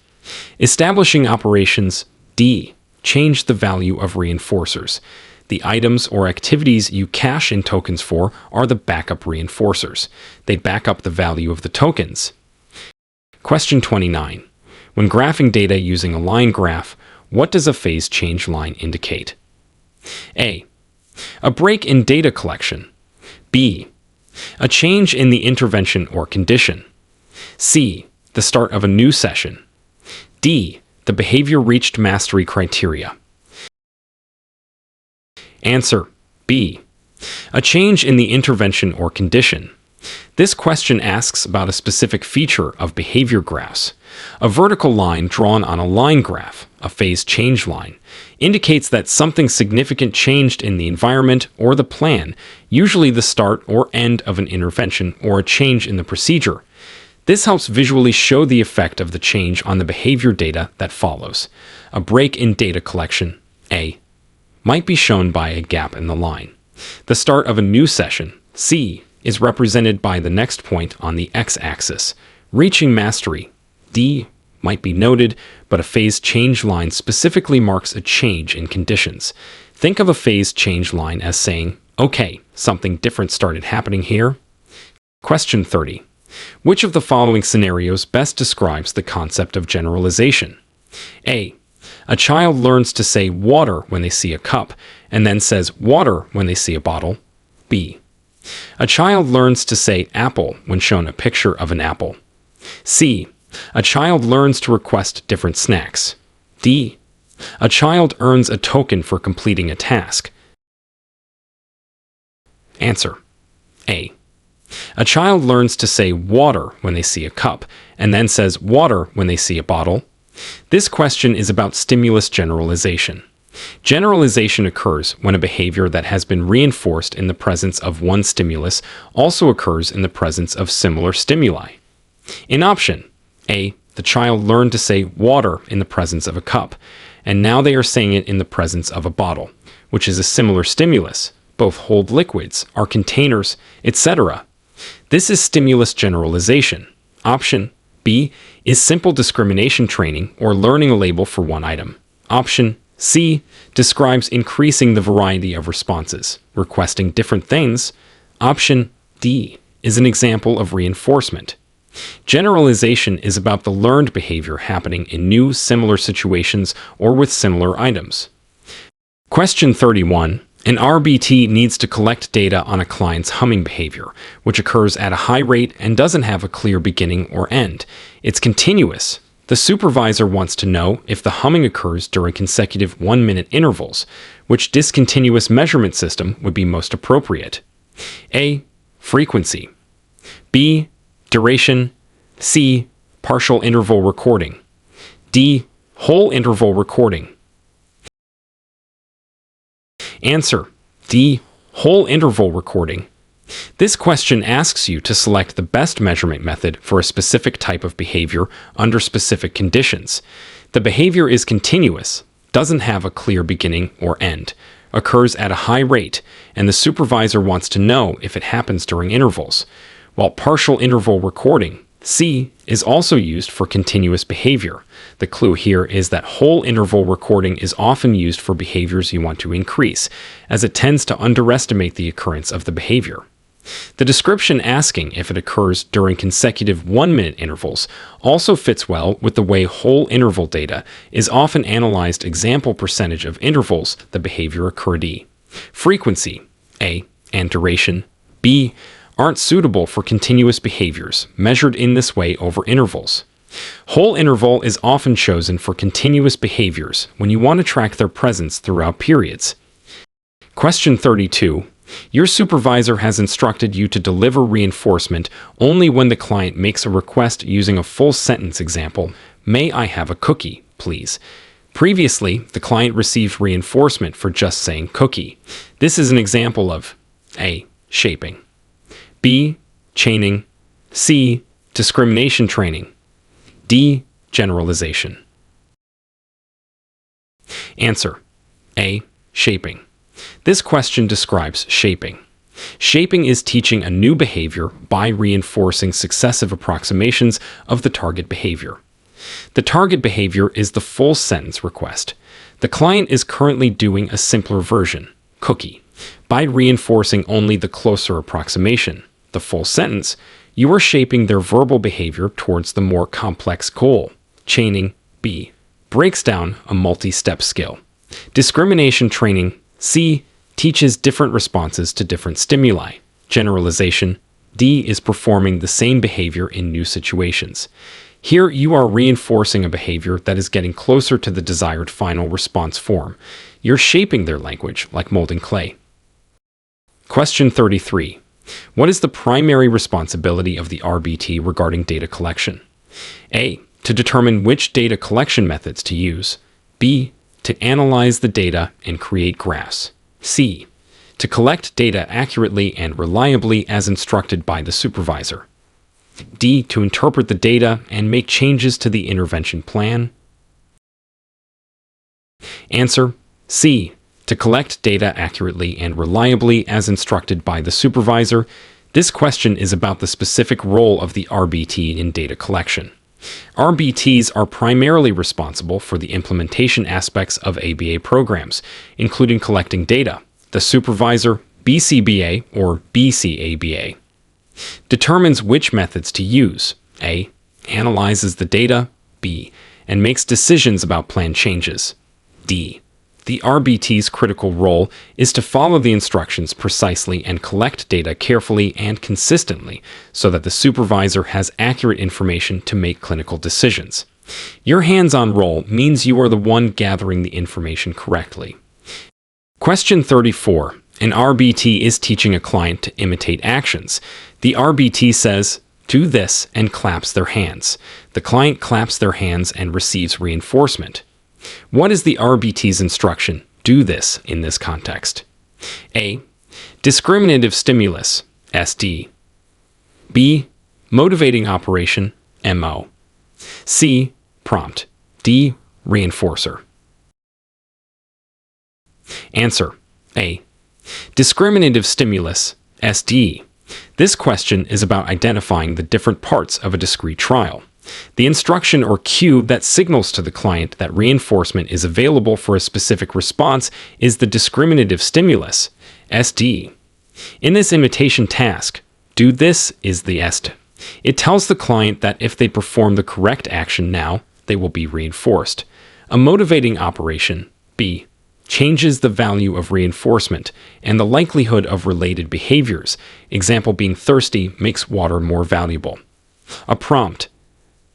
Speaker 1: Establishing operations, D, change the value of reinforcers. The items or activities you cache in tokens for are the backup reinforcers. They back up the value of the tokens. Question 29. When graphing data using a line graph, what does a phase change line indicate? A. A break in data collection. B. A change in the intervention or condition. C. The start of a new session. D. The behavior reached mastery criteria. Answer B. A change in the intervention or condition. This question asks about a specific feature of behavior graphs. A vertical line drawn on a line graph, a phase change line, indicates that something significant changed in the environment or the plan, usually the start or end of an intervention or a change in the procedure. This helps visually show the effect of the change on the behavior data that follows. A break in data collection, A, might be shown by a gap in the line. The start of a new session, C, is represented by the next point on the x-axis. Reaching mastery, D, might be noted, but a phase change line specifically marks a change in conditions. Think of a phase change line as saying, okay, something different started happening here. Question 30. Which of the following scenarios best describes the concept of generalization? A. A child learns to say water when they see a cup, and then says water when they see a bottle. B. A child learns to say apple when shown a picture of an apple. C. A child learns to request different snacks. D. A child earns a token for completing a task. Answer. A. A child learns to say water when they see a cup, and then says water when they see a bottle. This question is about stimulus generalization. Generalization occurs when a behavior that has been reinforced in the presence of one stimulus also occurs in the presence of similar stimuli. In option A, the child learned to say water in the presence of a cup, and now they are saying it in the presence of a bottle, which is a similar stimulus. Both hold liquids, are containers, etc. This is stimulus generalization. Option B is simple discrimination training or learning a label for one item. Option C describes increasing the variety of responses, requesting different things. Option D is an example of reinforcement. Generalization is about the learned behavior happening in new, similar situations or with similar items. Question 31. An RBT needs to collect data on a client's humming behavior, which occurs at a high rate and doesn't have a clear beginning or end. It's continuous. The supervisor wants to know if the humming occurs during consecutive 1-minute intervals, which discontinuous measurement system would be most appropriate. A. Frequency. B. Duration. C. Partial interval recording. D. Whole interval recording. Answer: D. Whole interval recording. This question asks you to select the best measurement method for a specific type of behavior under specific conditions. The behavior is continuous, doesn't have a clear beginning or end, occurs at a high rate, and the supervisor wants to know if it happens during intervals. While partial interval recording, C, is also used for continuous behavior. The clue here is that whole interval recording is often used for behaviors you want to increase, as it tends to underestimate the occurrence of the behavior. The description asking if it occurs during consecutive 1-minute intervals also fits well with the way whole interval data is often analyzed example percentage of intervals the behavior occurred. Frequency, A, and duration, B, aren't suitable for continuous behaviors measured in this way over intervals. Whole interval is often chosen for continuous behaviors when you want to track their presence throughout periods. Question 32. Your supervisor has instructed you to deliver reinforcement only when the client makes a request using a full sentence example. May I have a cookie, please? Previously, the client received reinforcement for just saying cookie. This is an example of A. Shaping. B. Chaining. C. Discrimination training. D. Generalization. Answer: A. Shaping. This question describes shaping. Shaping is teaching a new behavior by reinforcing successive approximations of the target behavior. The target behavior is the full sentence request. The client is currently doing a simpler version, cookie. By reinforcing only the closer approximation, the full sentence, you are shaping their verbal behavior towards the more complex goal. Chaining, B, breaks down a multi-step skill. Discrimination training, C, teaches different responses to different stimuli. Generalization, D, is performing the same behavior in new situations. Here you are reinforcing a behavior that is getting closer to the desired final response form. You're shaping their language like molding clay. Question 33. What is the primary responsibility of the RBT regarding data collection? A. To determine which data collection methods to use. B. To analyze the data and create graphs. C. To collect data accurately and reliably as instructed by the supervisor. D. To interpret the data and make changes to the intervention plan. Answer: C. To collect data accurately and reliably as instructed by the supervisor. This question is about the specific role of the RBT in data collection. RBTs are primarily responsible for the implementation aspects of ABA programs, including collecting data. The supervisor, BCBA or BCABA, determines which methods to use. A. Analyzes the data. B. And makes decisions about plan changes. D. The RBT's critical role is to follow the instructions precisely and collect data carefully and consistently so that the supervisor has accurate information to make clinical decisions. Your hands-on role means you are the one gathering the information correctly. Question 34. An RBT is teaching a client to imitate actions. The RBT says, "Do this," and claps their hands. The client claps their hands and receives reinforcement. What is the RBT's instruction, "Do this," in this context? A. Discriminative stimulus, SD. B. Motivating operation, MO. C. Prompt. D. Reinforcer. Answer: A. Discriminative stimulus, SD. This question is about identifying the different parts of a discrete trial. The instruction or cue that signals to the client that reinforcement is available for a specific response is the discriminative stimulus, SD. In this imitation task, "Do this" is the est. It tells the client that if they perform the correct action now, they will be reinforced. A motivating operation, B, changes the value of reinforcement and the likelihood of related behaviors. Example, being thirsty makes water more valuable. A prompt,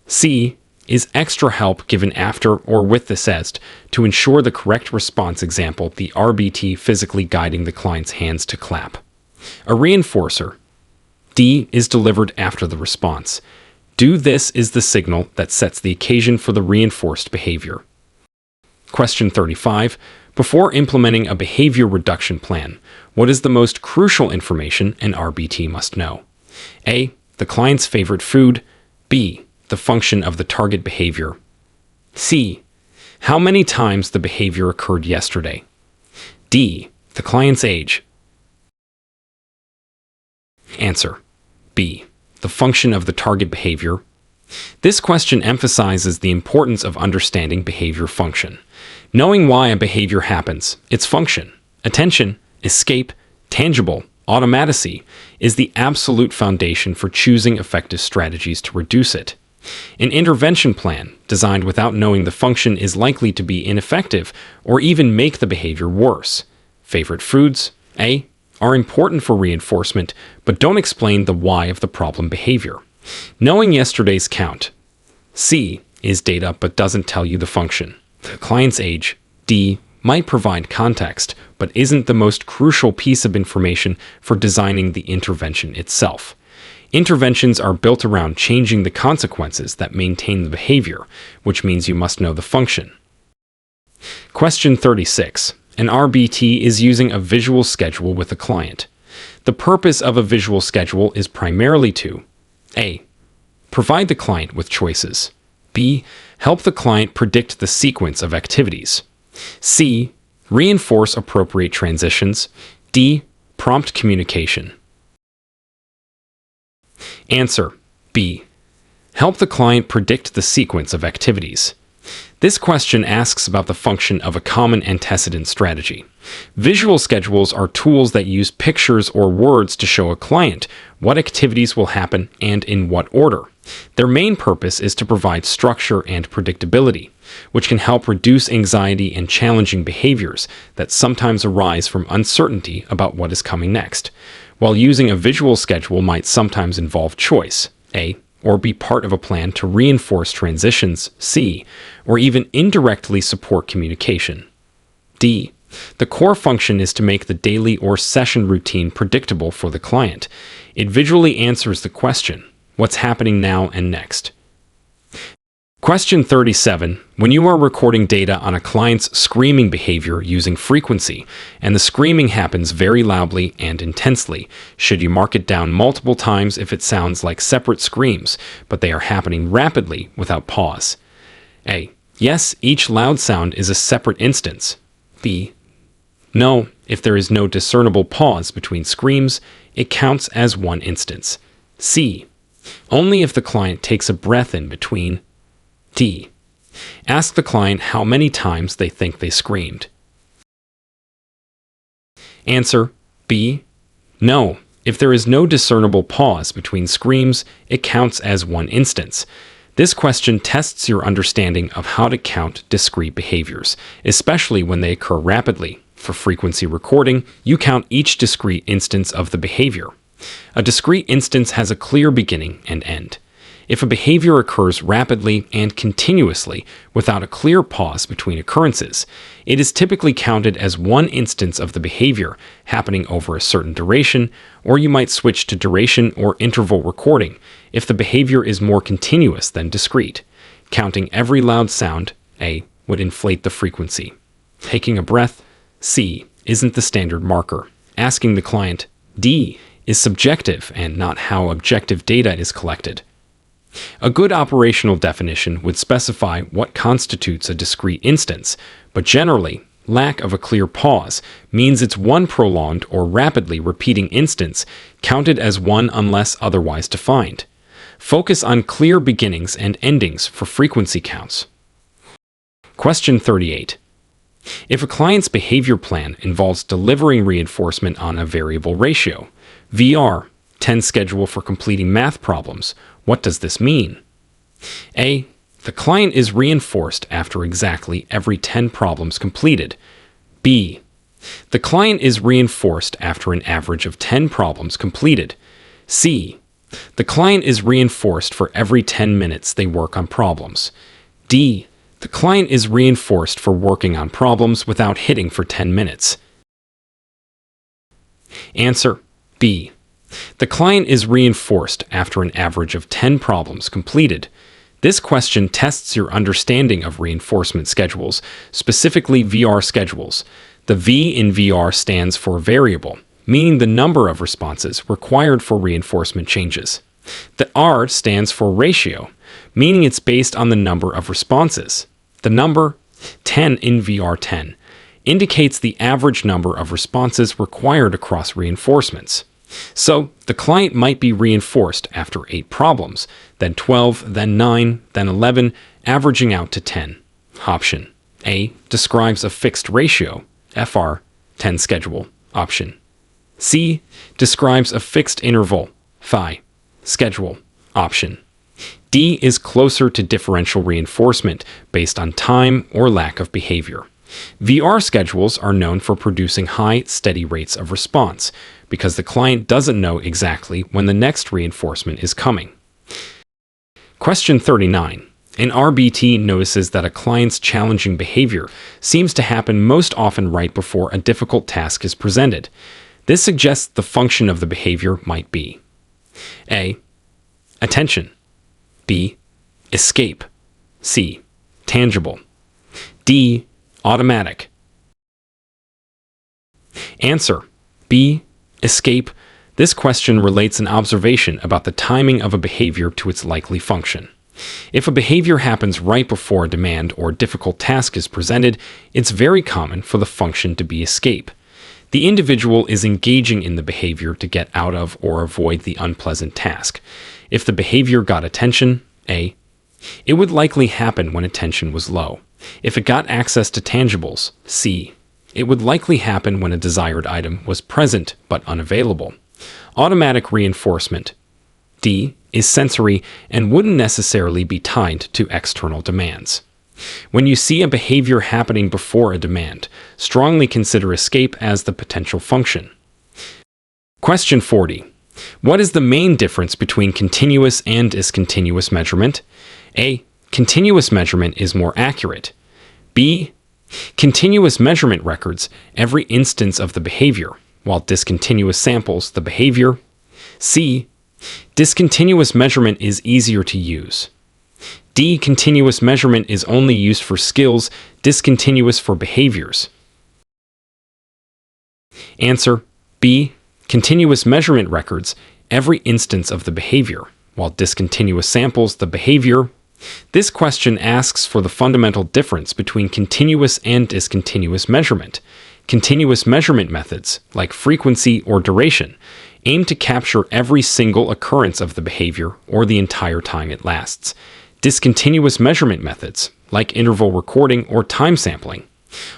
Speaker 1: C, is extra help given after or with the SEST to ensure the correct response. Example, the RBT physically guiding the client's hands to clap. A reinforcer, D, is delivered after the response. Do this is the signal that sets the occasion for the reinforced behavior. Question 35. Before implementing a behavior reduction plan, what is the most crucial information an RBT must know? A, the client's favorite food. B, the function of the target behavior. C, how many times the behavior occurred yesterday. D, the client's age. Answer, B, the function of the target behavior. This question emphasizes the importance of understanding behavior function. Knowing why a behavior happens, its function, attention, escape, tangible, automaticity, is the absolute foundation for choosing effective strategies to reduce it. An intervention plan designed without knowing the function is likely to be ineffective or even make the behavior worse. Favorite foods, A, are important for reinforcement, but don't explain the why of the problem behavior. Knowing yesterday's count, C, is data but doesn't tell you the function. The client's age, D, might provide context, but isn't the most crucial piece of information for designing the intervention itself. Interventions are built around changing the consequences that maintain the behavior, which means you must know the function. Question 36. An RBT is using a visual schedule with a client. The purpose of a visual schedule is primarily to A, provide the client with choices. B, help the client predict the sequence of activities. C, reinforce appropriate transitions. D, prompt communication. Answer, B, help the client predict the sequence of activities. This question asks about the function of a common antecedent strategy. Visual schedules are tools that use pictures or words to show a client what activities will happen and in what order. Their main purpose is to provide structure and predictability, which can help reduce anxiety and challenging behaviors that sometimes arise from uncertainty about what is coming next. While using a visual schedule might sometimes involve choice, A, or be part of a plan to reinforce transitions, C, or even indirectly support communication. D, the core function is to make the daily or session routine predictable for the client. It visually answers the question, what's happening now and next? Question 37. When you are recording data on a client's screaming behavior using frequency, and the screaming happens very loudly and intensely, should you mark it down multiple times if it sounds like separate screams, but they are happening rapidly without pause? A, yes, each loud sound is a separate instance. B, no, if there is no discernible pause between screams, it counts as one instance. C, only if the client takes a breath in between. D, ask the client how many times they think they screamed. Answer, B, no, if there is no discernible pause between screams, it counts as one instance. This question tests your understanding of how to count discrete behaviors, especially when they occur rapidly. For frequency recording, you count each discrete instance of the behavior. A discrete instance has a clear beginning and end. If a behavior occurs rapidly and continuously without a clear pause between occurrences, it is typically counted as one instance of the behavior happening over a certain duration, or you might switch to duration or interval recording if the behavior is more continuous than discrete. Counting every loud sound, A, would inflate the frequency. Taking a breath, C, isn't the standard marker. Asking the client, D, is subjective and not how objective data is collected. A good operational definition would specify what constitutes a discrete instance, but generally, lack of a clear pause means it's one prolonged or rapidly repeating instance counted as one unless otherwise defined. Focus on clear beginnings and endings for frequency counts. Question 38. If a client's behavior plan involves delivering reinforcement on a variable ratio, VR, 10 schedule for completing math problems. What does this mean? A. The client is reinforced after exactly every 10 problems completed. B. The client is reinforced after an average of 10 problems completed. C. The client is reinforced for every 10 minutes they work on problems. D. The client is reinforced for working on problems without hitting for 10 minutes. Answer: B. The client is reinforced after an average of 10 problems completed. This question tests your understanding of reinforcement schedules, specifically VR schedules. The V in VR stands for variable, meaning the number of responses required for reinforcement changes. The R stands for ratio, meaning it's based on the number of responses. The number 10 in VR10 indicates the average number of responses required across reinforcements. So, the client might be reinforced after 8 problems, then 12, then 9, then 11, averaging out to 10. Option A describes a fixed ratio, FR, 10 schedule. Option C describes a fixed interval, phi, schedule. Option D is closer to differential reinforcement based on time or lack of behavior. VR schedules are known for producing high, steady rates of response because the client doesn't know exactly when the next reinforcement is coming. Question 39. An RBT notices that a client's challenging behavior seems to happen most often right before a difficult task is presented. This suggests the function of the behavior might be A. Attention. B. Escape. C. Tangible. D. Automatic. Answer: B. Escape. This question relates an observation about the timing of a behavior to its likely function. If a behavior happens right before a demand or difficult task is presented, it's very common for the function to be escape. The individual is engaging in the behavior to get out of or avoid the unpleasant task. If the behavior got attention, A, it would likely happen when attention was low. If it got access to tangibles, C, it would likely happen when a desired item was present but unavailable. Automatic reinforcement, D, is sensory and wouldn't necessarily be tied to external demands. When you see a behavior happening before a demand, strongly consider escape as the potential function. Question 40. What is the main difference between continuous and discontinuous measurement? A. Continuous measurement is more accurate. B. Continuous measurement records every instance of the behavior, while discontinuous samples the behavior. C. Discontinuous measurement is easier to use. D. Continuous measurement is only used for skills, discontinuous for behaviors. Answer: B. Continuous measurement records every instance of the behavior, while discontinuous samples the behavior. This question asks for the fundamental difference between continuous and discontinuous measurement. Continuous measurement methods, like frequency or duration, aim to capture every single occurrence of the behavior or the entire time it lasts. Discontinuous measurement methods, like interval recording or time sampling,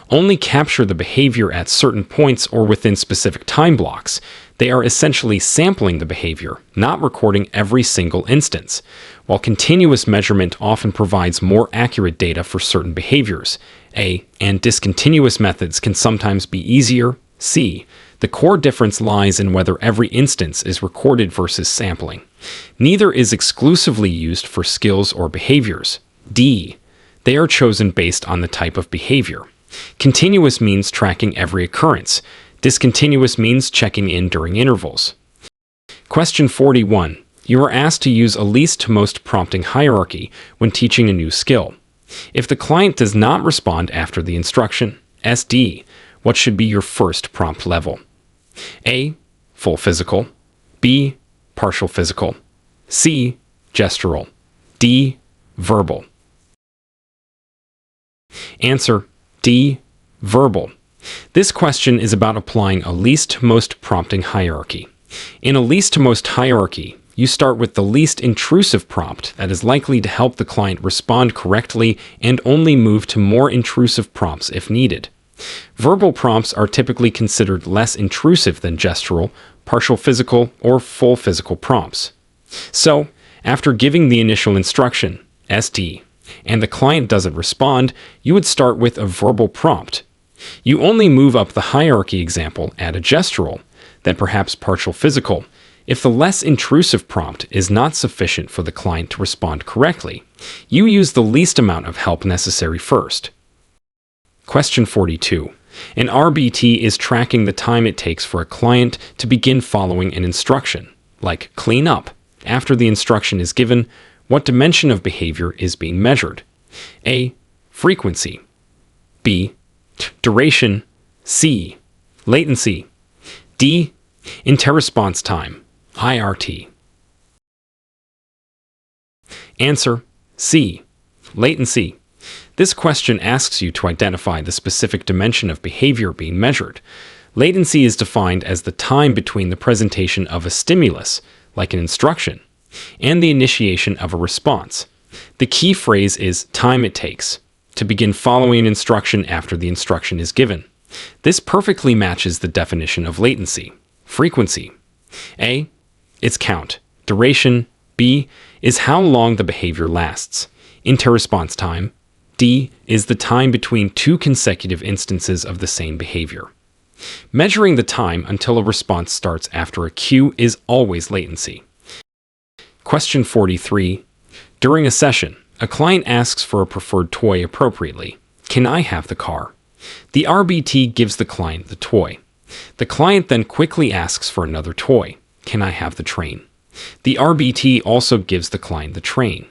Speaker 1: only capture the behavior at certain points or within specific time blocks. They are essentially sampling the behavior, not recording every single instance. While continuous measurement often provides more accurate data for certain behaviors, A, and discontinuous methods can sometimes be easier. C, the core difference lies in whether every instance is recorded versus sampling. Neither is exclusively used for skills or behaviors. D, they are chosen based on the type of behavior. Continuous means tracking every occurrence. Discontinuous means checking in during intervals. Question 41. You are asked to use a least to most prompting hierarchy when teaching a new skill. If the client does not respond after the instruction, SD, what should be your first prompt level? A. Full physical. B. Partial physical. C. Gestural. D. Verbal. Answer: D. Verbal. This question is about applying a least to most prompting hierarchy. In a least to most hierarchy, you start with the least intrusive prompt that is likely to help the client respond correctly and only move to more intrusive prompts if needed. Verbal prompts are typically considered less intrusive than gestural, partial physical, or full physical prompts. So, after giving the initial instruction, SD, and the client doesn't respond, you would start with a verbal prompt. You only move up the hierarchy example at a gestural, then perhaps partial physical, if the less intrusive prompt is not sufficient for the client to respond correctly. You use the least amount of help necessary first. Question 42. An RBT is tracking the time it takes for a client to begin following an instruction, like clean up. After the instruction is given, what dimension of behavior is being measured? A. Frequency. B. Duration. C. Latency. D. Interresponse time. IRT. Answer: C. Latency. This question asks you to identify the specific dimension of behavior being measured. Latency is defined as the time between the presentation of a stimulus, like an instruction, and the initiation of a response. The key phrase is time it takes to begin following an instruction after the instruction is given. This perfectly matches the definition of latency. Frequency. A. Its count. Duration. B. Is how long the behavior lasts. Interresponse time. D. Is the time between two consecutive instances of the same behavior. Measuring the time until a response starts after a cue is always latency. Question 43. During a session, a client asks for a preferred toy appropriately. Can I have the car? The RBT gives the client the toy. The client then quickly asks for another toy. Can I have the train? The RBT also gives the client the train.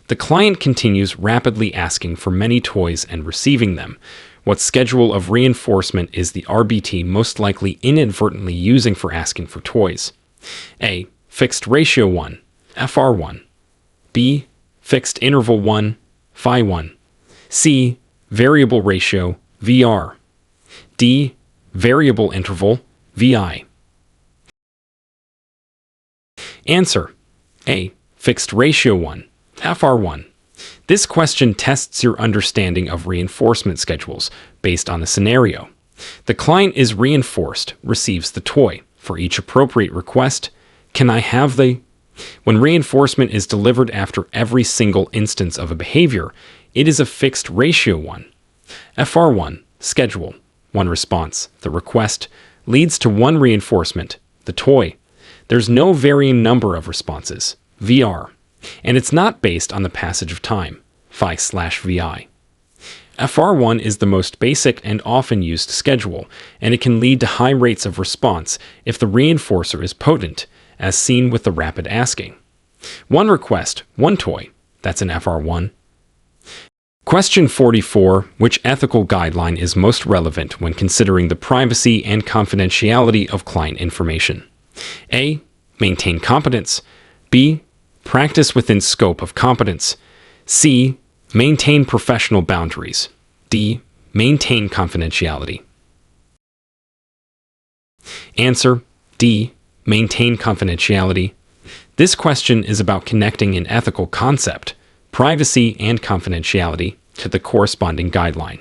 Speaker 1: The client continues rapidly asking for many toys and receiving them. What schedule of reinforcement is the RBT most likely inadvertently using for asking for toys? A. Fixed ratio 1, FR1. B. Fixed interval 1, Phi1. C. Variable ratio, VR. D. Variable interval, VI. Answer: A. Fixed ratio 1, FR1. This question tests your understanding of reinforcement schedules based on the scenario. The client is reinforced, receives the toy. For each appropriate request, can I have the... When reinforcement is delivered after every single instance of a behavior, it is a fixed ratio 1. FR1, schedule, 1 response. The request leads to 1 reinforcement, the toy. There's no varying number of responses, VR, and it's not based on the passage of time, Phi/VI. FR1 is the most basic and often used schedule, and it can lead to high rates of response if the reinforcer is potent, as seen with the rapid asking. 1 request, 1 toy. That's an FR1. Question 44. Which ethical guideline is most relevant when considering the privacy and confidentiality of client information? A. Maintain competence. B. Practice within scope of competence. C. Maintain professional boundaries. D. Maintain confidentiality. Answer: D. Maintain confidentiality. This question is about connecting an ethical concept, privacy and confidentiality, to the corresponding guideline.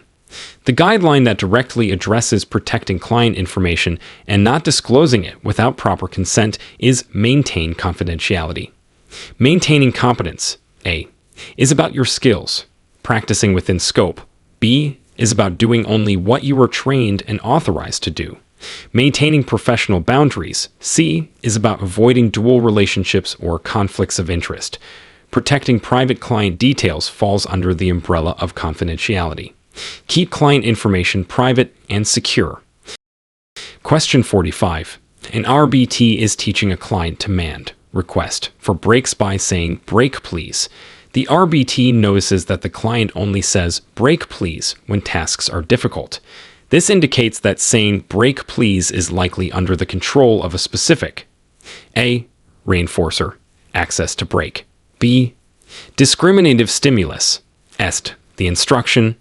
Speaker 1: The guideline that directly addresses protecting client information and not disclosing it without proper consent is maintain confidentiality. Maintaining competence, A, is about your skills, practicing within scope. B is about doing only what you are trained and authorized to do. Maintaining professional boundaries, C, is about avoiding dual relationships or conflicts of interest. Protecting private client details falls under the umbrella of confidentiality. Keep client information private and secure. Question 45. An RBT is teaching a client to request for breaks by saying, "Break please." The RBT notices that the client only says, "Break please," when tasks are difficult. This indicates that saying, "Break please," is likely under the control of a specific A. Reinforcer, access to break. B. Discriminative stimulus, est, the instruction.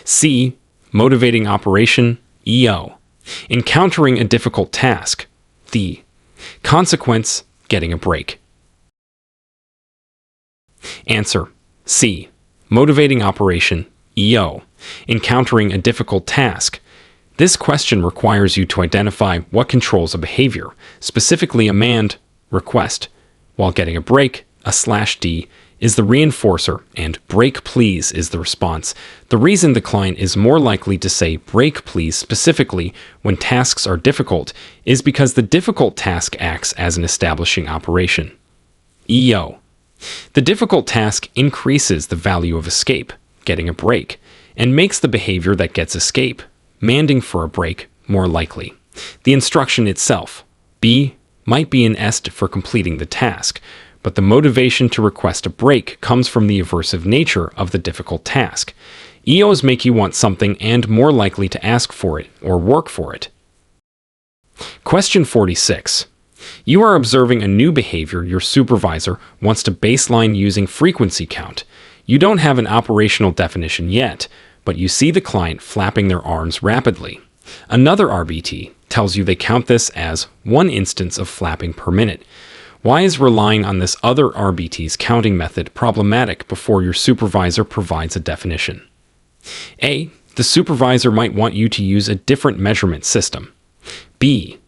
Speaker 1: C. Motivating operation, EO, encountering a difficult task. D. Consequence, getting a break. Answer: C. Motivating operation, EO, encountering a difficult task. This question requires you to identify what controls a behavior, specifically a mand request, while getting a break, a /D, is the reinforcer, and break please is the response. The reason the client is more likely to say break please specifically when tasks are difficult is because the difficult task acts as an establishing operation. EO. The difficult task increases the value of escape, getting a break, and makes the behavior that gets escape, manding for a break, more likely. The instruction itself, B, might be an est for completing the task, but the motivation to request a break comes from the aversive nature of the difficult task. EOs make you want something and more likely to ask for it or work for it. Question 46. You are observing a new behavior your supervisor wants to baseline using frequency count. You don't have an operational definition yet, but you see the client flapping their arms rapidly. Another RBT tells you they count this as 1 instance of flapping per minute. Why is relying on this other RBT's counting method problematic before your supervisor provides a definition? A. The supervisor might want you to use a different measurement system. B.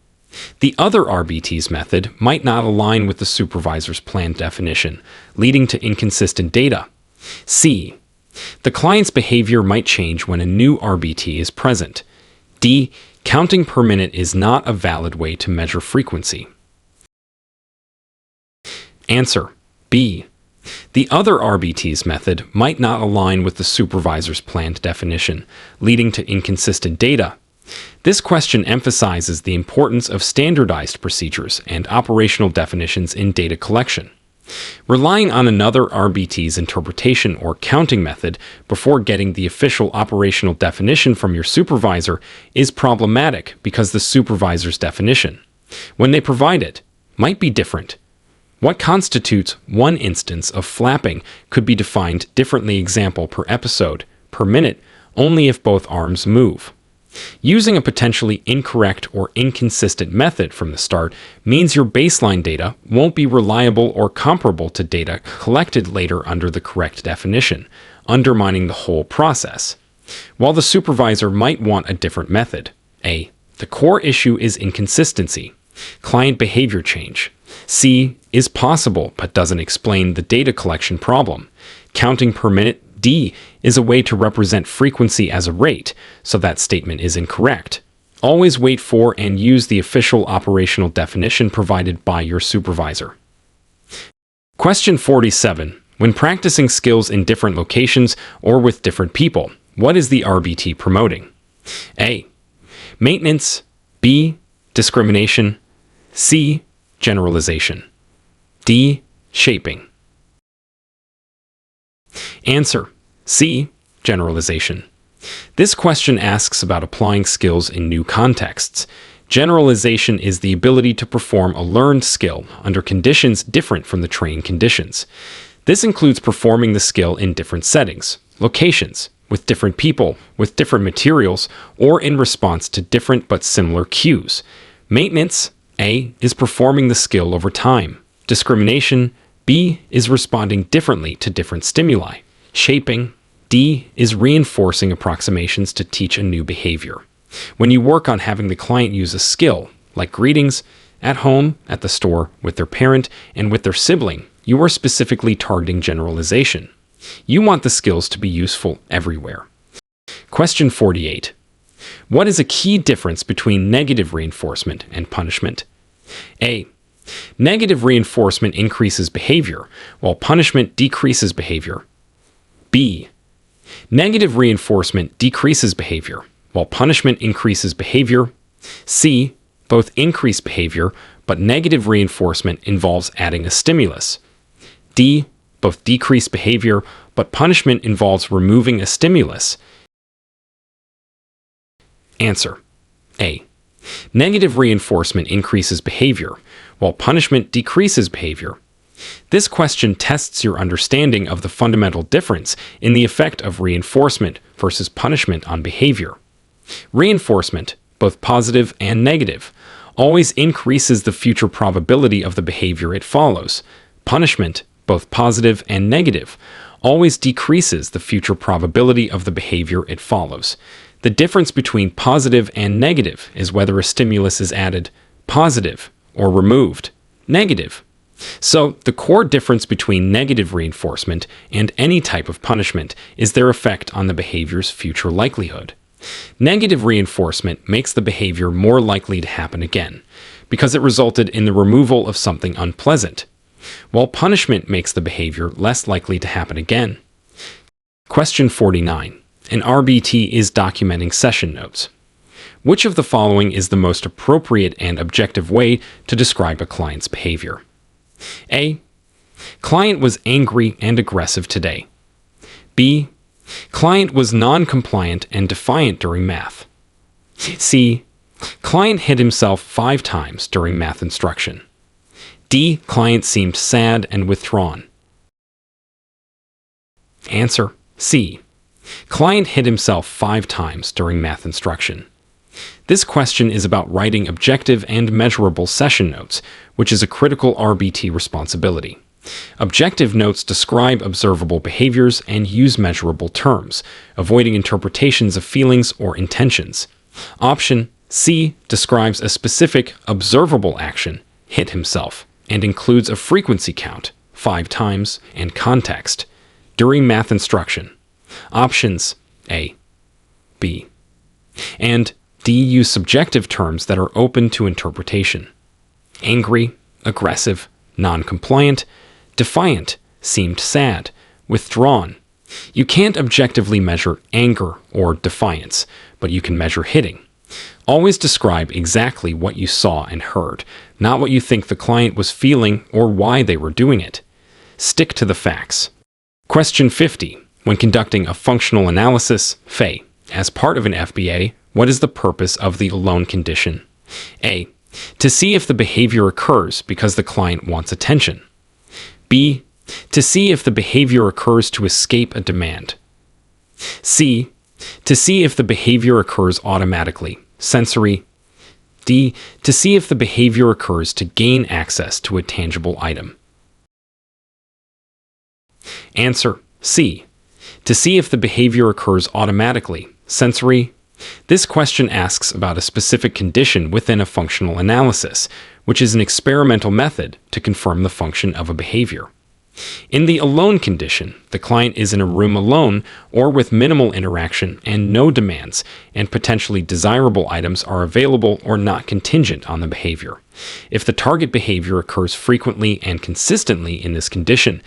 Speaker 1: The other RBT's method might not align with the supervisor's planned definition, leading to inconsistent data. C. The client's behavior might change when a new RBT is present. D. Counting per minute is not a valid way to measure frequency. Answer: B. The other RBT's method might not align with the supervisor's planned definition, leading to inconsistent data. This question emphasizes the importance of standardized procedures and operational definitions in data collection. Relying on another RBT's interpretation or counting method before getting the official operational definition from your supervisor is problematic because the supervisor's definition, when they provide it, might be different. What constitutes 1 instance of flapping could be defined differently, example per episode, per minute, only if both arms move. Using a potentially incorrect or inconsistent method from the start means your baseline data won't be reliable or comparable to data collected later under the correct definition, undermining the whole process. While the supervisor might want a different method, A. The core issue is inconsistency, client behavior change. C. Is possible but doesn't explain the data collection problem. Counting per minute. D. Is a way to represent frequency as a rate, so that statement is incorrect. Always wait for and use the official operational definition provided by your supervisor. Question 47. When practicing skills in different locations or with different people, what is the RBT promoting? A. Maintenance. B. Discrimination. C. Generalization. D. Shaping. Answer: C. Generalization. This question asks about applying skills in new contexts. Generalization is the ability to perform a learned skill under conditions different from the trained conditions. This includes performing the skill in different settings, locations, with different people, with different materials, or in response to different but similar cues. Maintenance, A, is performing the skill over time. Discrimination, B, is responding differently to different stimuli. Shaping, D, is reinforcing approximations to teach a new behavior. When you work on having the client use a skill, like greetings, at home, at the store, with their parent, and with their sibling, you are specifically targeting generalization. You want the skills to be useful everywhere. Question 48. What is a key difference between negative reinforcement and punishment? A. Negative reinforcement increases behavior, while punishment decreases behavior. B. Negative reinforcement decreases behavior, while punishment increases behavior. C. Both increase behavior, but negative reinforcement involves adding a stimulus. D. Both decrease behavior, but punishment involves removing a stimulus. Answer: A. Negative reinforcement increases behavior, while punishment decreases behavior. This question tests your understanding of the fundamental difference in the effect of reinforcement versus punishment on behavior. Reinforcement, both positive and negative, always increases the future probability of the behavior it follows. Punishment, both positive and negative, always decreases the future probability of the behavior it follows. The difference between positive and negative is whether a stimulus is added positive or removed negative. So, the core difference between negative reinforcement and any type of punishment is their effect on the behavior's future likelihood. Negative reinforcement makes the behavior more likely to happen again, because it resulted in the removal of something unpleasant, while punishment makes the behavior less likely to happen again. Question 49. An RBT is documenting session notes. Which of the following is the most appropriate and objective way to describe a client's behavior? A. Client was angry and aggressive today. B. Client was non-compliant and defiant during math. C. Client hit himself 5 times during math instruction. D. Client seemed sad and withdrawn. Answer: C. Client hit himself 5 times during math instruction. This question is about writing objective and measurable session notes, which is a critical RBT responsibility. Objective notes describe observable behaviors and use measurable terms, avoiding interpretations of feelings or intentions. Option C describes a specific observable action, hit himself, and includes a frequency count, 5 times, and context, during math instruction. Options A, B, and D use subjective terms that are open to interpretation. Angry, aggressive, non-compliant, defiant, seemed sad, withdrawn. You can't objectively measure anger or defiance, but you can measure hitting. Always describe exactly what you saw and heard, not what you think the client was feeling or why they were doing it. Stick to the facts. Question 50. When conducting a functional analysis, FA, as part of an FBA, what is the purpose of the alone condition? A. To see if the behavior occurs because the client wants attention. B. To see if the behavior occurs to escape a demand. C. To see if the behavior occurs automatically, sensory. D. To see if the behavior occurs to gain access to a tangible item. Answer: C. To see if the behavior occurs automatically, sensory. This question asks about a specific condition within a functional analysis, which is an experimental method to confirm the function of a behavior. In the alone condition, the client is in a room alone or with minimal interaction and no demands, and potentially desirable items are available or not contingent on the behavior. If the target behavior occurs frequently and consistently in this condition,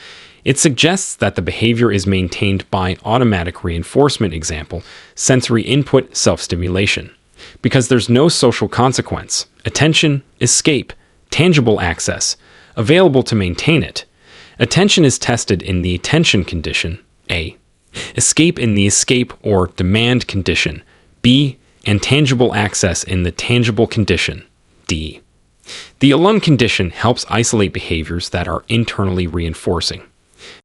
Speaker 1: it suggests that the behavior is maintained by automatic reinforcement, example, sensory input self-stimulation. Because there's no social consequence, attention, escape, tangible access, available to maintain it. Attention is tested in the attention condition, A. Escape in the escape or demand condition, B. And tangible access in the tangible condition, D. The alone condition helps isolate behaviors that are internally reinforcing.